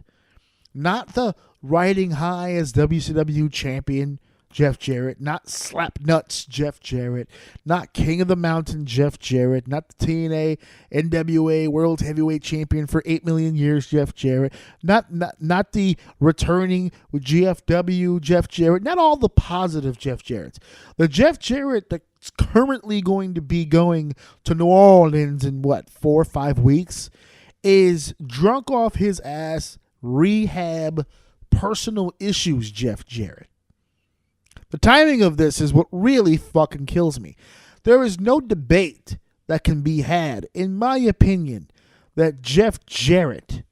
Not the riding high as WCW champion Jeff Jarrett. Not slap nuts Jeff Jarrett. Not King of the Mountain Jeff Jarrett. Not the TNA NWA World Heavyweight Champion for 8 million years Jeff Jarrett. Not the returning with GFW Jeff Jarrett. Not all the positive Jeff Jarretts. The Jeff Jarrett that's currently going to be going to New Orleans in 4 or 5 weeks is drunk off his ass, rehab, personal issues Jeff Jarrett. The timing of this is what really fucking kills me. There is no debate that can be had, in my opinion, that Jeff Jarrett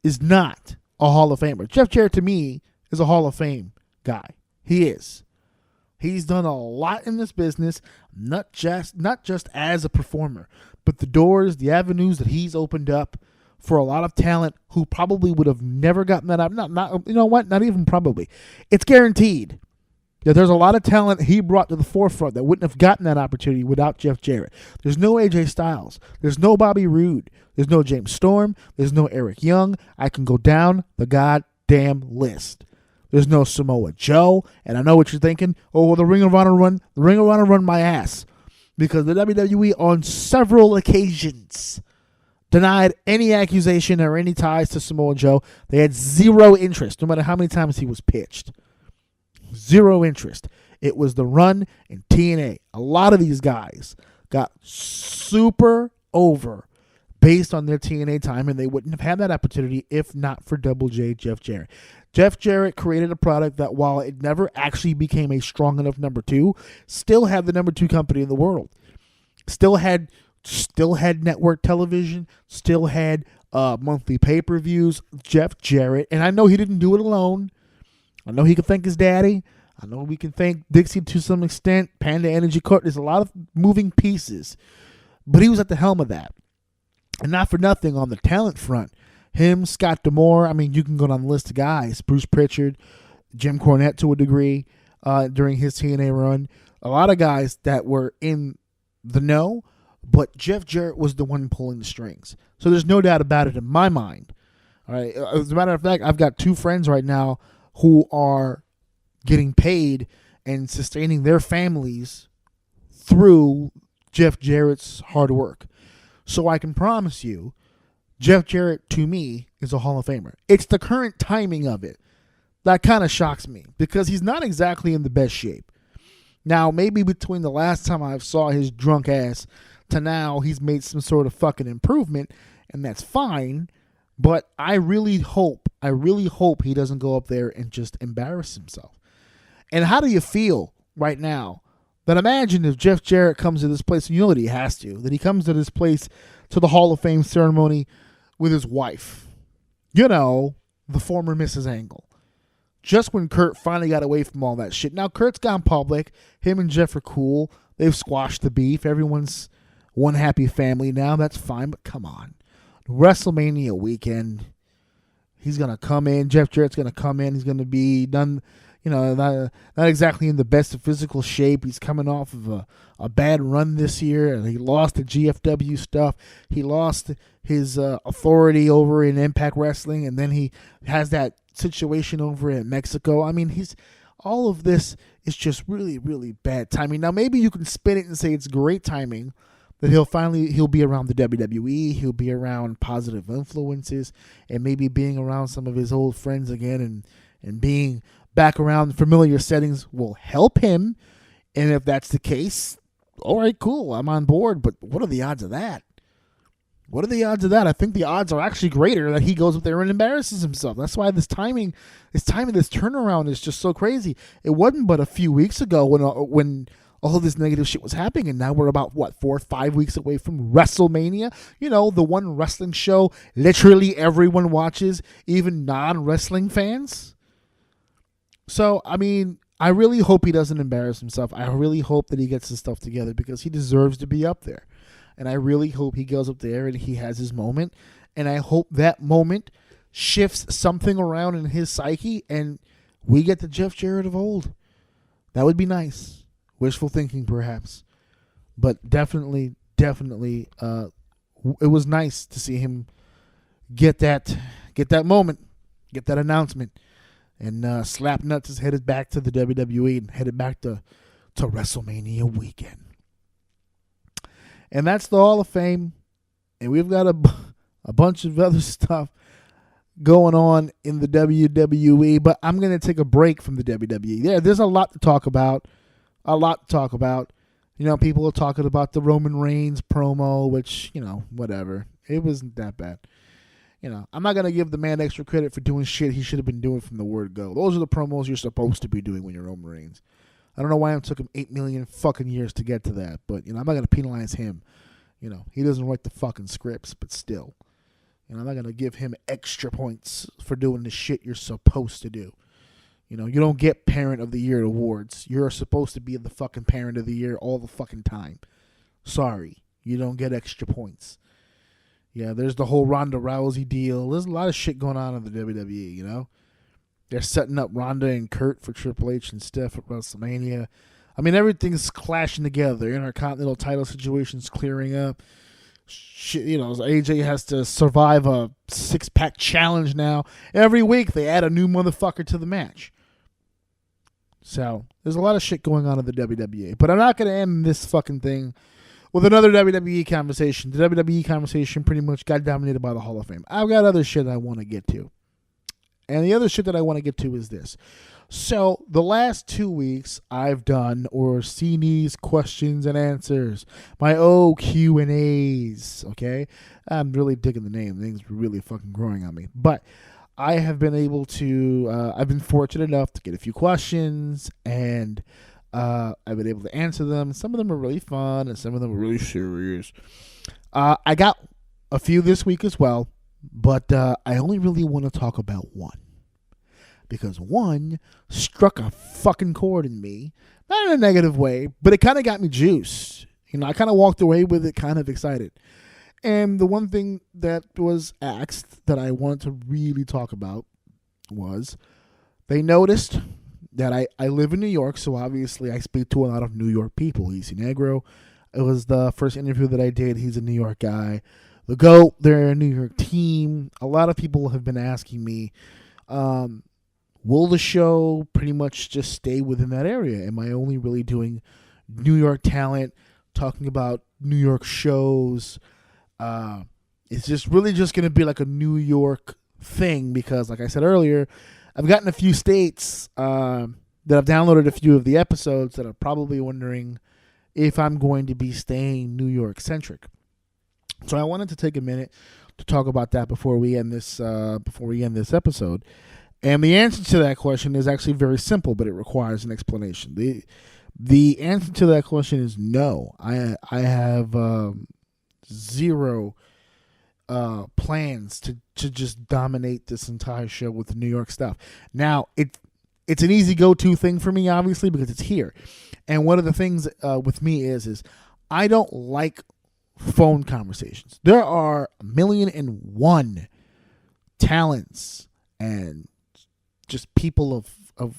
is not a Hall of Famer. Jeff Jarrett, to me, is a Hall of Fame guy. He is. He's done a lot in this business, not just as a performer, but the doors, the avenues that he's opened up for a lot of talent who probably would have never gotten that up. Not you know what? Not even probably. It's guaranteed. Yeah, there's a lot of talent he brought to the forefront that wouldn't have gotten that opportunity without Jeff Jarrett. There's no AJ Styles. There's no Bobby Roode. There's no James Storm. There's no Eric Young. I can go down the goddamn list. There's no Samoa Joe. And I know what you're thinking. Oh, well, the Ring of Honor run my ass. Because the WWE on several occasions denied any accusation or any ties to Samoa Joe. They had zero interest, no matter how many times he was pitched. Zero interest. It was the run in TNA. A lot of these guys got super over based on their TNA time, and they wouldn't have had that opportunity if not for Double J, Jeff Jarrett. Jeff Jarrett created a product that, while it never actually became a strong enough number 2, still had the number 2 company in the world. Still had network television, still had monthly pay-per-views. Jeff Jarrett, and I know he didn't do it alone. I know he can thank his daddy. I know we can thank Dixie to some extent. Panda Energy Court. There's a lot of moving pieces. But he was at the helm of that. And not for nothing, on the talent front, Him, Scott D'Amore. I mean, you can go down the list of guys. Bruce Pritchard, Jim Cornette to a degree during his TNA run. A lot of guys that were in the know, but Jeff Jarrett was the one pulling the strings. So there's no doubt about it in my mind. All right. As a matter of fact, I've got 2 friends right now who are getting paid and sustaining their families through Jeff Jarrett's hard work. So I can promise you, Jeff Jarrett, to me, is a Hall of Famer. It's the current timing of it that kind of shocks me because he's not exactly in the best shape. Now, maybe between the last time I saw his drunk ass to now, he's made some sort of fucking improvement, and that's fine. But I really hope he doesn't go up there and just embarrass himself. And how do you feel right now? But imagine if Jeff Jarrett comes to this place, and you know that he has to, that he comes to this place to the Hall of Fame ceremony with his wife. You know, the former Mrs. Angle. Just when Kurt finally got away from all that shit. Now, Kurt's gone public. Him and Jeff are cool. They've squashed the beef. Everyone's one happy family now. That's fine, but come on. WrestleMania weekend, he's going to come in. Jeff Jarrett's going to come in. He's going to be done, not exactly in the best of physical shape. He's coming off of a bad run this year, and he lost the GFW stuff. He lost his authority over in Impact Wrestling, and then he has that situation over in Mexico. I mean, all of this is just really, really bad timing. Now, maybe you can spin it and say it's great timing that he'll be around the WWE, he'll be around positive influences, and maybe being around some of his old friends again and being back around familiar settings will help him. And if that's the case, all right, cool, I'm on board. But what are the odds of that? What are the odds of that? I think the odds are actually greater that he goes up there and embarrasses himself. That's why this turnaround is just so crazy. It wasn't but a few weeks ago when all of this negative shit was happening, and now we're about, 4 or 5 weeks away from WrestleMania. The one wrestling show literally everyone watches, even non-wrestling fans. So, I mean, I really hope he doesn't embarrass himself. I really hope that he gets his stuff together because he deserves to be up there. And I really hope he goes up there and he has his moment. And I hope that moment shifts something around in his psyche and we get the Jeff Jarrett of old. That would be nice. Wishful thinking, perhaps. But definitely, it was nice to see him get that moment, get that announcement. And Slapnuts is headed back to the WWE and headed back to WrestleMania weekend. And that's the Hall of Fame. And we've got a bunch of other stuff going on in the WWE. But I'm going to take a break from the WWE. There's a lot to talk about. People are talking about the Roman Reigns promo, which, whatever. It wasn't that bad. I'm not going to give the man extra credit for doing shit he should have been doing from the word go. Those are the promos you're supposed to be doing when you're Roman Reigns. I don't know why it took him 8 million fucking years to get to that, but, I'm not going to penalize him. He doesn't write the fucking scripts, but still. I'm not going to give him extra points for doing the shit you're supposed to do. You don't get Parent of the Year awards. You're supposed to be the fucking Parent of the Year all the fucking time. Sorry, you don't get extra points. Yeah, there's the whole Ronda Rousey deal. There's a lot of shit going on in the WWE, They're setting up Ronda and Kurt for Triple H and Steph at WrestleMania. I mean, everything's clashing together. Intercontinental title situation's clearing up. Shit, AJ has to survive a 6-pack challenge now. Every week they add a new motherfucker to the match. So, there's a lot of shit going on in the WWE. But I'm not going to end this fucking thing with another WWE conversation. The WWE conversation pretty much got dominated by the Hall of Fame. I've got other shit I want to get to. And the other shit that I want to get to is this. So, the last 2 weeks, I've done Orsini's questions and answers. My Q&As, okay? I'm really digging the name. Things are really fucking growing on me. But I have been able to, I've been fortunate enough to get a few questions, and I've been able to answer them. Some of them are really fun, and some of them are really serious. I got a few this week as well, but I only really want to talk about one. Because one struck a fucking chord in me. Not in a negative way, but it kind of got me juiced. I kind of walked away with it kind of excited. And the one thing that was asked that I wanted to really talk about was they noticed that I live in New York, so obviously I speak to a lot of New York people. Easy Negro. It was the first interview that I did. He's a New York guy. The GOAT, they're a New York team. A lot of people have been asking me, will the show pretty much just stay within that area? Am I only really doing New York talent, talking about New York shows? It's just really just going to be like a New York thing because, like I said earlier, I've gotten a few states that I've downloaded a few of the episodes that are probably wondering if I'm going to be staying New York centric. So I wanted to take a minute to talk about that before we end this episode. And the answer to that question is actually very simple, but it requires an explanation. The answer to that question is no. I have zero plans to just dominate this entire show with the New York stuff. Now, it's an easy go-to thing for me, obviously, because it's here. And one of the things with me is I don't like phone conversations. There are 1,000,001 talents and just people of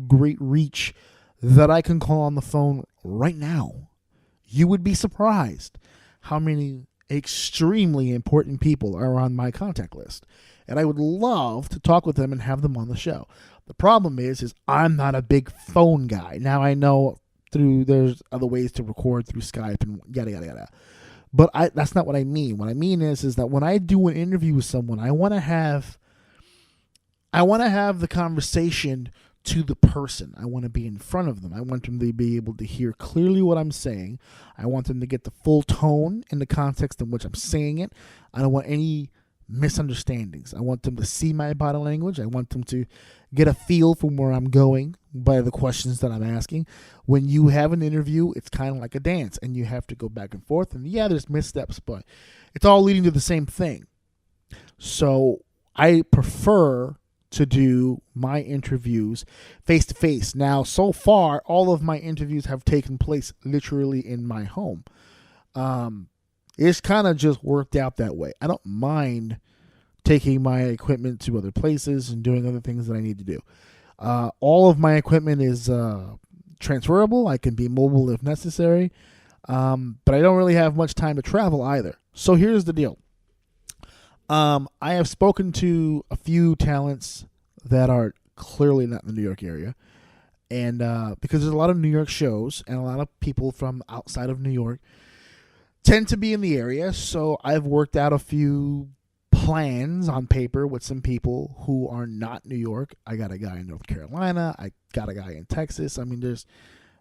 great reach that I can call on the phone right now. You would be surprised how many extremely important people are on my contact list. And I would love to talk with them and have them on the show. The problem is I'm not a big phone guy. Now I know there's other ways to record through Skype and yada, yada, yada. But that's not what I mean. What I mean is that when I do an interview with someone, I want to have the conversation to the person. I want to be in front of them. I want them to be able to hear clearly what I'm saying. I want them to get the full tone in the context in which I'm saying it. I don't want any misunderstandings. I want them to see my body language. I want them to get a feel from where I'm going by the questions that I'm asking. When you have an interview, it's kind of like a dance, and you have to go back and forth. And yeah, there's missteps, but it's all leading to the same thing. So I prefer to do my interviews face-to-face. Now, so far, all of my interviews have taken place literally in my home. It's kind of just worked out that way. I don't mind taking my equipment to other places and doing other things that I need to do. All of my equipment is transferable. I can be mobile if necessary. But I don't really have much time to travel either. So here's the deal. I have spoken to a few talents that are clearly not in the New York area. And because there's a lot of New York shows and a lot of people from outside of New York tend to be in the area. So I've worked out a few plans on paper with some people who are not New York. I got a guy in North Carolina. I got a guy in Texas. I mean, there's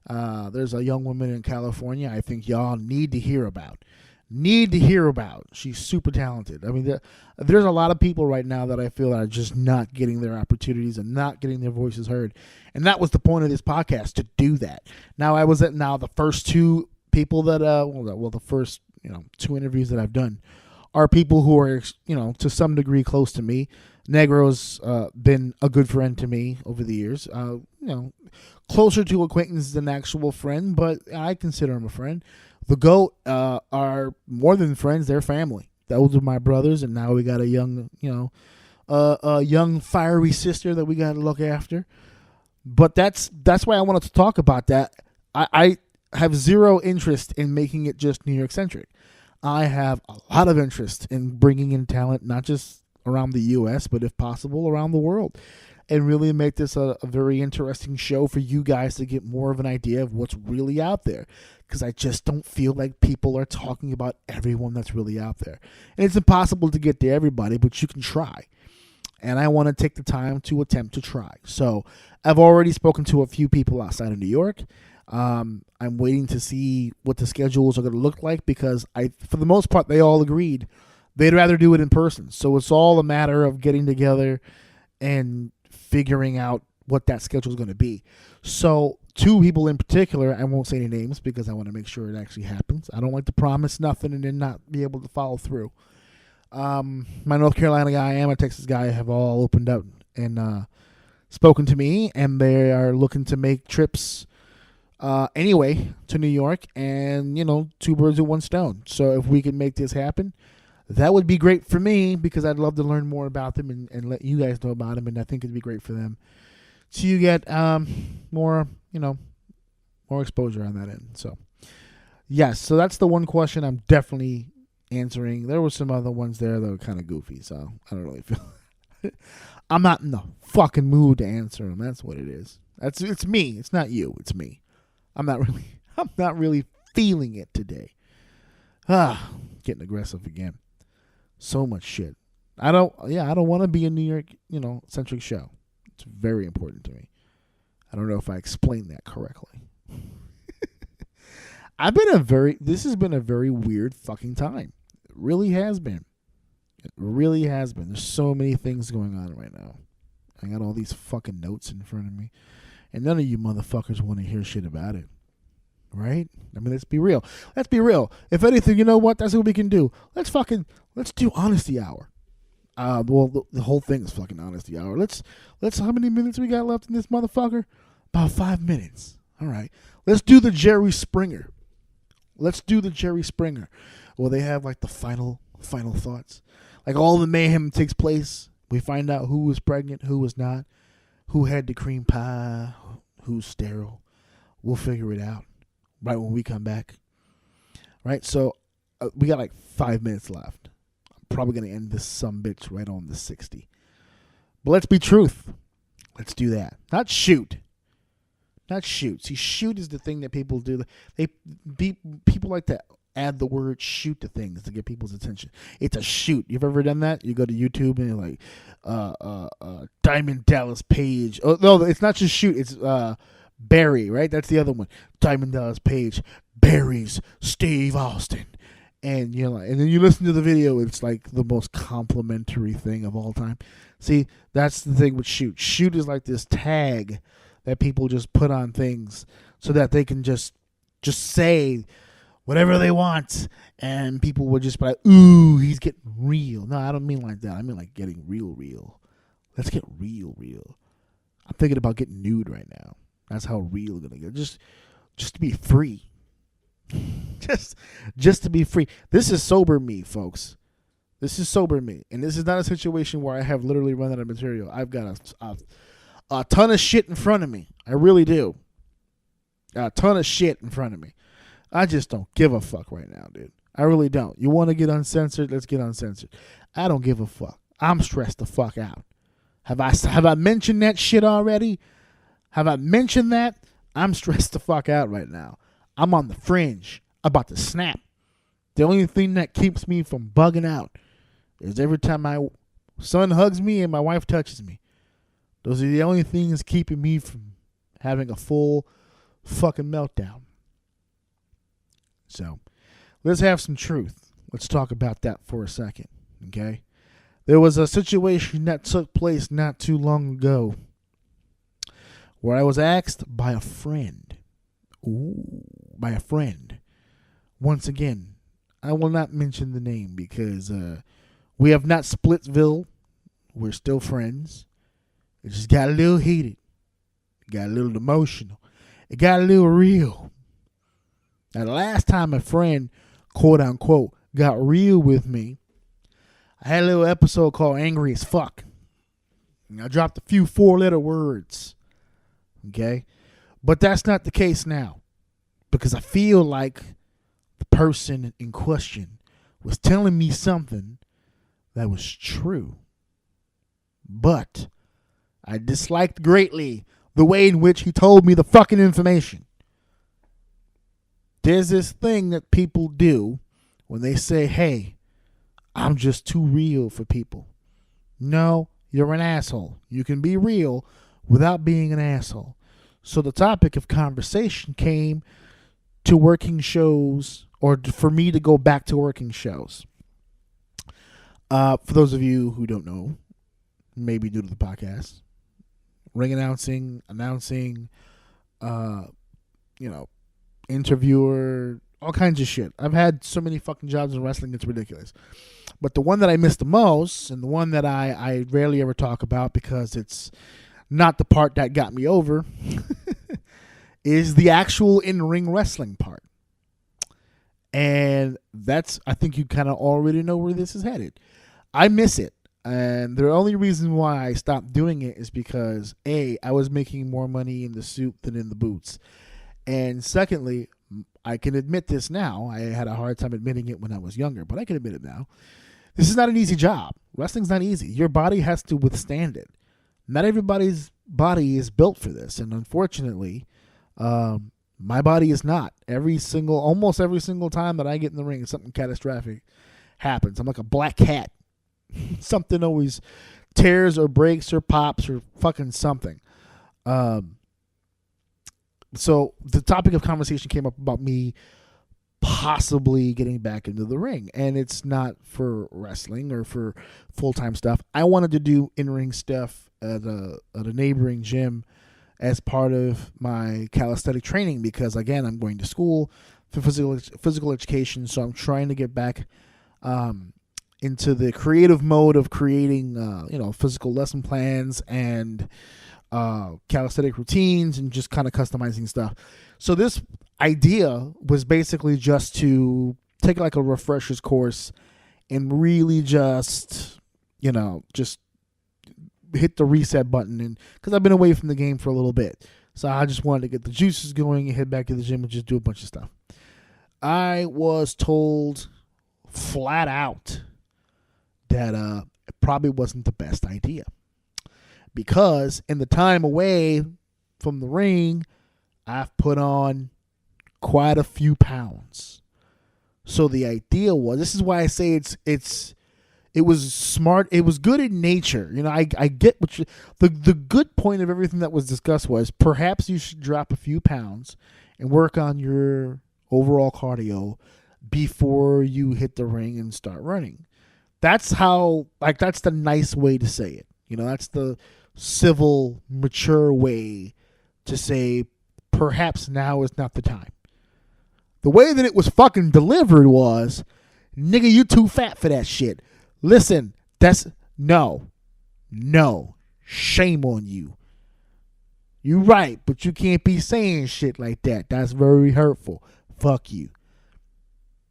a young woman in California I think y'all need to hear about. She's super talented. I mean, there's a lot of people right now that I feel are just not getting their opportunities and not getting their voices heard. And that was the point of this podcast, to do that. Now, the first two people that, the first, 2 interviews that I've done are people who are, to some degree close to me. Negro's been a good friend to me over the years. Closer to acquaintance than actual friend, but I consider him a friend. The GOAT are more than friends; they're family. Those are my brothers, and now we got a young, a young fiery sister that we got to look after. But that's why I wanted to talk about that. I have zero interest in making it just New York centric. I have a lot of interest in bringing in talent, not just around the U.S., but if possible around the world, and really make this a very interesting show for you guys to get more of an idea of what's really out there. Because I just don't feel like people are talking about everyone that's really out there. And it's impossible to get to everybody, but you can try. And I want to take the time to attempt to try. So I've already spoken to a few people outside of New York. I'm waiting to see what the schedules are going to look like, because for the most part, they all agreed they'd rather do it in person. So it's all a matter of getting together and figuring out what that schedule is going to be. So 2 people in particular, I won't say any names because I want to make sure it actually happens. I don't like to promise nothing and then not be able to follow through. My North Carolina guy and my Texas guy have all opened up and spoken to me, and they are looking to make trips anyway to New York, and two birds with one stone. So if we can make this happen, that would be great for me, because I'd love to learn more about them and let you guys know about them, and I think it'd be great for them. So you get more exposure on that end. So yes, so that's the one question I'm definitely answering. There were some other ones there that were kind of goofy, so I don't really feel I'm not in the fucking mood to answer them. That's what it is. It's me. It's not you. It's me. I'm not really feeling it today. Getting aggressive again. So much shit. I don't want to be a New York, centric show. It's very important to me. I don't know if I explained that correctly. This has been a very weird fucking time. It really has been. It really has been. There's so many things going on right now. I got all these fucking notes in front of me. And none of you motherfuckers want to hear shit about it. Right? I mean, let's be real. Let's be real. If anything, you know what? That's what we can do. Let's do honesty hour. The whole thing is fucking honesty hour. Let's how many minutes we got left in this motherfucker? About 5 minutes. All right. Let's do the Jerry Springer. Well, they have like the final thoughts. Like all the mayhem takes place. We find out who was pregnant, who was not, who had the cream pie, who's sterile. We'll figure it out right when we come back. Right? So we got like 5 minutes left. I'm probably going to end this sumbitch right on the 60. But let's be truth. Let's do that. Not shoot. See, shoot is the thing that people do. People like to add the word shoot to things to get people's attention. It's a shoot. You've ever done that? You go to YouTube and you're like, Diamond Dallas Page. Oh, no, it's not just shoot. It's Barry, right? That's the other one. Diamond Dallas Page buries Steve Austin. And and then you listen to the video. It's like the most complimentary thing of all time. See, that's the thing with shoot. Shoot is like this tag that people just put on things so that they can just say whatever they want, and people would just be like, ooh, he's getting real. No, I don't mean like that. I mean like getting real. Let's get real. I'm thinking about getting nude right now. That's how real we're gonna get. Just to be free. just to be free. This is sober me, folks. This is sober me, and this is not a situation where I have literally run out of material. I've got a ton of shit in front of me. I really do. A ton of shit in front of me. I just don't give a fuck right now, dude. I really don't. You want to get uncensored? Let's get uncensored. I don't give a fuck. I'm stressed the fuck out. Have I mentioned that shit already? Have I mentioned that? I'm stressed the fuck out right now. I'm on the fringe. I'm about to snap. The only thing that keeps me from bugging out is every time my son hugs me and my wife touches me. Those are the only things keeping me from having a full fucking meltdown. So, let's have some truth. Let's talk about that for a second, okay? There was a situation that took place not too long ago where I was asked by a friend. Once again, I will not mention the name because we have not Splitsville. We're still friends. It just got a little heated. It got a little emotional. It got a little real. Now, the last time a friend, quote unquote, got real with me, I had a little episode called Angry as Fuck. And I dropped a few 4-letter words. Okay? But that's not the case now. Because I feel like the person in question was telling me something that was true. But I disliked greatly the way in which he told me the fucking information. There's this thing that people do when they say, hey, I'm just too real for people. No, you're an asshole. You can be real without being an asshole. So the topic of conversation came to working shows, or for me to go back to working shows. For those of you who don't know, maybe due to the podcast, ring announcing, interviewer, all kinds of shit. I've had so many fucking jobs in wrestling, it's ridiculous. But the one that I miss the most, and the one that I rarely ever talk about because it's not the part that got me over, is the actual in-ring wrestling part. And I think you kind of already know where this is headed. I miss it. And the only reason why I stopped doing it is because, A, I was making more money in the suit than in the boots. And secondly, I can admit this now. I had a hard time admitting it when I was younger, but I can admit it now. This is not an easy job. Wrestling's not easy. Your body has to withstand it. Not everybody's body is built for this. And unfortunately, my body is not. Almost every single time that I get in the ring, something catastrophic happens. I'm like a black cat. Something always tears or breaks or pops or fucking something. So the topic of conversation came up about me possibly getting back into the ring. And it's not for wrestling or for full-time stuff. I wanted to do in-ring stuff at a neighboring gym as part of my calisthenic training because, again, I'm going to school for physical education, so I'm trying to get back into the creative mode of creating physical lesson plans and calisthenic routines and just kind of customizing stuff. So this idea was basically just to take like a refresher's course and really just hit the reset button, and because I've been away from the game for a little bit, so I just wanted to get the juices going and head back to the gym and just do a bunch of stuff. I was told flat out that it probably wasn't the best idea because in the time away from the ring, I've put on quite a few pounds. So the idea was, this is why I say it was smart. It was good in nature. I get what the good point of everything that was discussed was perhaps you should drop a few pounds and work on your overall cardio before you hit the ring and start running. That's that's the nice way to say it. That's the civil, mature way to say perhaps now is not the time. The way that it was fucking delivered was, nigga, you too fat for that shit. Listen, no, shame on you. You right, but you can't be saying shit like that. That's very hurtful. Fuck you.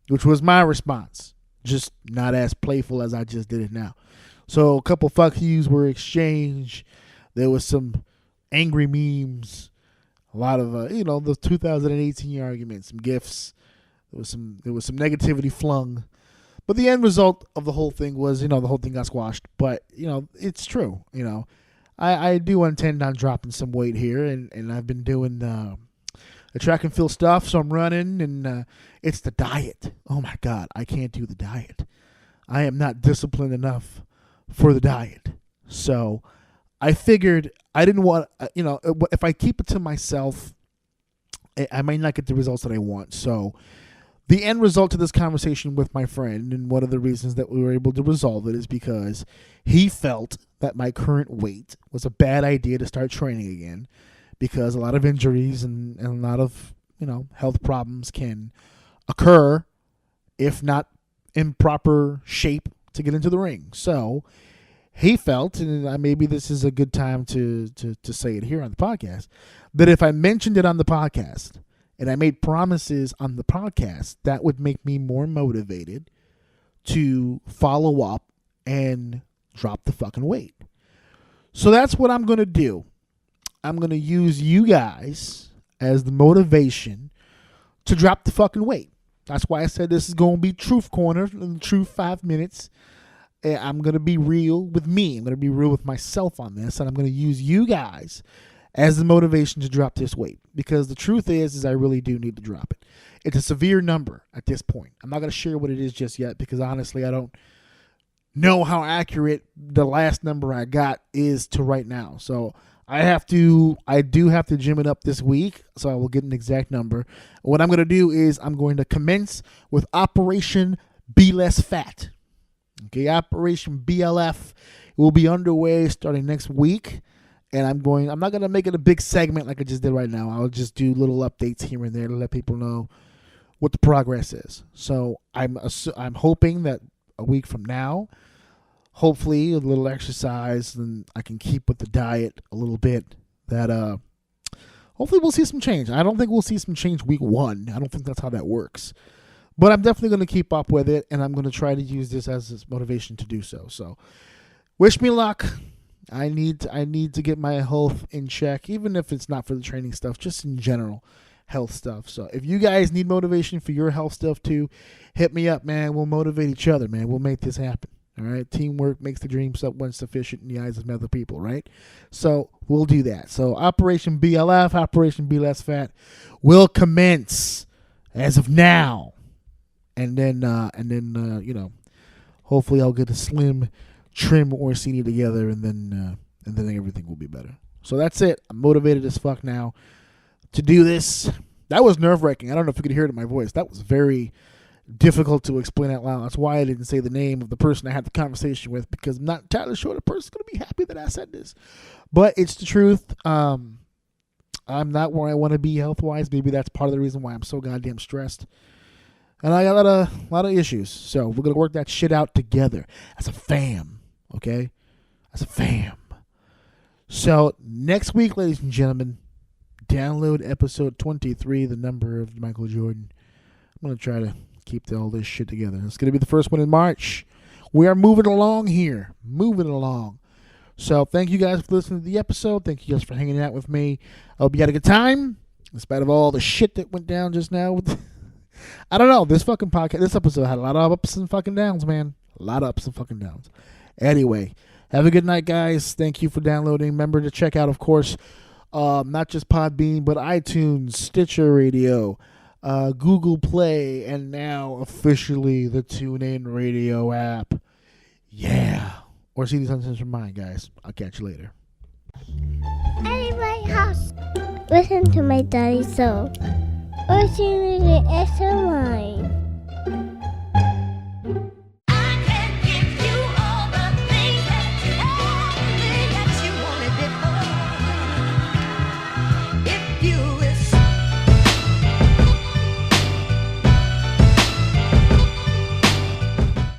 Which was my response. Just not as playful as I just did it now. So a couple fuck yous were exchanged. There was some angry memes. A lot of, the 2018 arguments, some gifs. There was some negativity flung. But the end result of the whole thing was, the whole thing got squashed. But, it's true. I do intend on dropping some weight here. And I've been doing the track and field stuff. So I'm running. And it's the diet. Oh, my God. I can't do the diet. I am not disciplined enough for the diet. So I figured I didn't want, if I keep it to myself, I might not get the results that I want. So the end result to this conversation with my friend, and one of the reasons that we were able to resolve it, is because he felt that my current weight was a bad idea to start training again, because a lot of injuries and a lot of health problems can occur if not in proper shape to get into the ring. So he felt, and maybe this is a good time to say it here on the podcast, that if I mentioned it on the podcast and I made promises on the podcast, that would make me more motivated to follow up and drop the fucking weight. So that's what I'm going to do. I'm going to use you guys as the motivation to drop the fucking weight. That's why I said this is going to be Truth Corner, in Truth 5 minutes. I'm going to be real with me. I'm going to be real with myself on this, and I'm going to use you guys as the motivation to drop this weight, because the truth is I really do need to drop it. It's a severe number at this point. I'm not going to share what it is just yet, because honestly, I don't know how accurate the last number I got is to right now. So I do have to gym it up this week, so I will get an exact number. What I'm going to do is I'm going to commence with Operation Be Less Fat. Okay, Operation BLF will be underway starting next week. And I'm not going to make it a big segment like I just did right now. I'll just do little updates here and there to let people know what the progress is. So I'm hoping that a week from now, hopefully a little exercise, and I can keep with the diet a little bit. That hopefully we'll see some change. I don't think we'll see some change week 1. I don't think that's how that works. But I'm definitely going to keep up with it, and I'm going to try to use this as this motivation to do so. So, wish me luck. I need to get my health in check, even if it's not for the training stuff, just in general health stuff. So, if you guys need motivation for your health stuff too, hit me up, man. We'll motivate each other, man. We'll make this happen. All right, teamwork makes the dream somewhat sufficient in the eyes of other people, right? So we'll do that. So Operation BLF, Operation Be Less Fat, will commence as of now, and then hopefully I'll get a slim, trim Orsini together, and then everything will be better. So that's it. I'm motivated as fuck now to do this. That was nerve-wracking. I don't know if you could hear it in my voice. That was very difficult to explain out loud. That's why I didn't say the name of the person I had the conversation with, because I'm not entirely sure the person's going to be happy that I said this. But it's the truth. I'm not where I want to be health-wise. Maybe that's part of the reason why I'm so goddamn stressed. And I got a lot of issues. So we're going to work that shit out together as a fam, okay? As a fam. So next week, ladies and gentlemen, download episode 23, the number of Michael Jordan. I'm going to try to keep all this shit together. It's going to be the first one in March. We are moving along here. Moving along. So thank you guys for listening to the episode. Thank you guys for hanging out with me. I hope you had a good time, in spite of all the shit that went down just now. With I don't know. This fucking podcast, this episode had a lot of ups and fucking downs, man. A lot of ups and fucking downs. Anyway, have a good night, guys. Thank you for downloading. Remember to check out, of course, not just Podbean, but iTunes, Stitcher Radio, Google Play, and now officially the TuneIn Radio app. Yeah. Or see these uncensored mind, guys. I'll catch you later. At my house. Listen to my daddy so. Or see the extra line.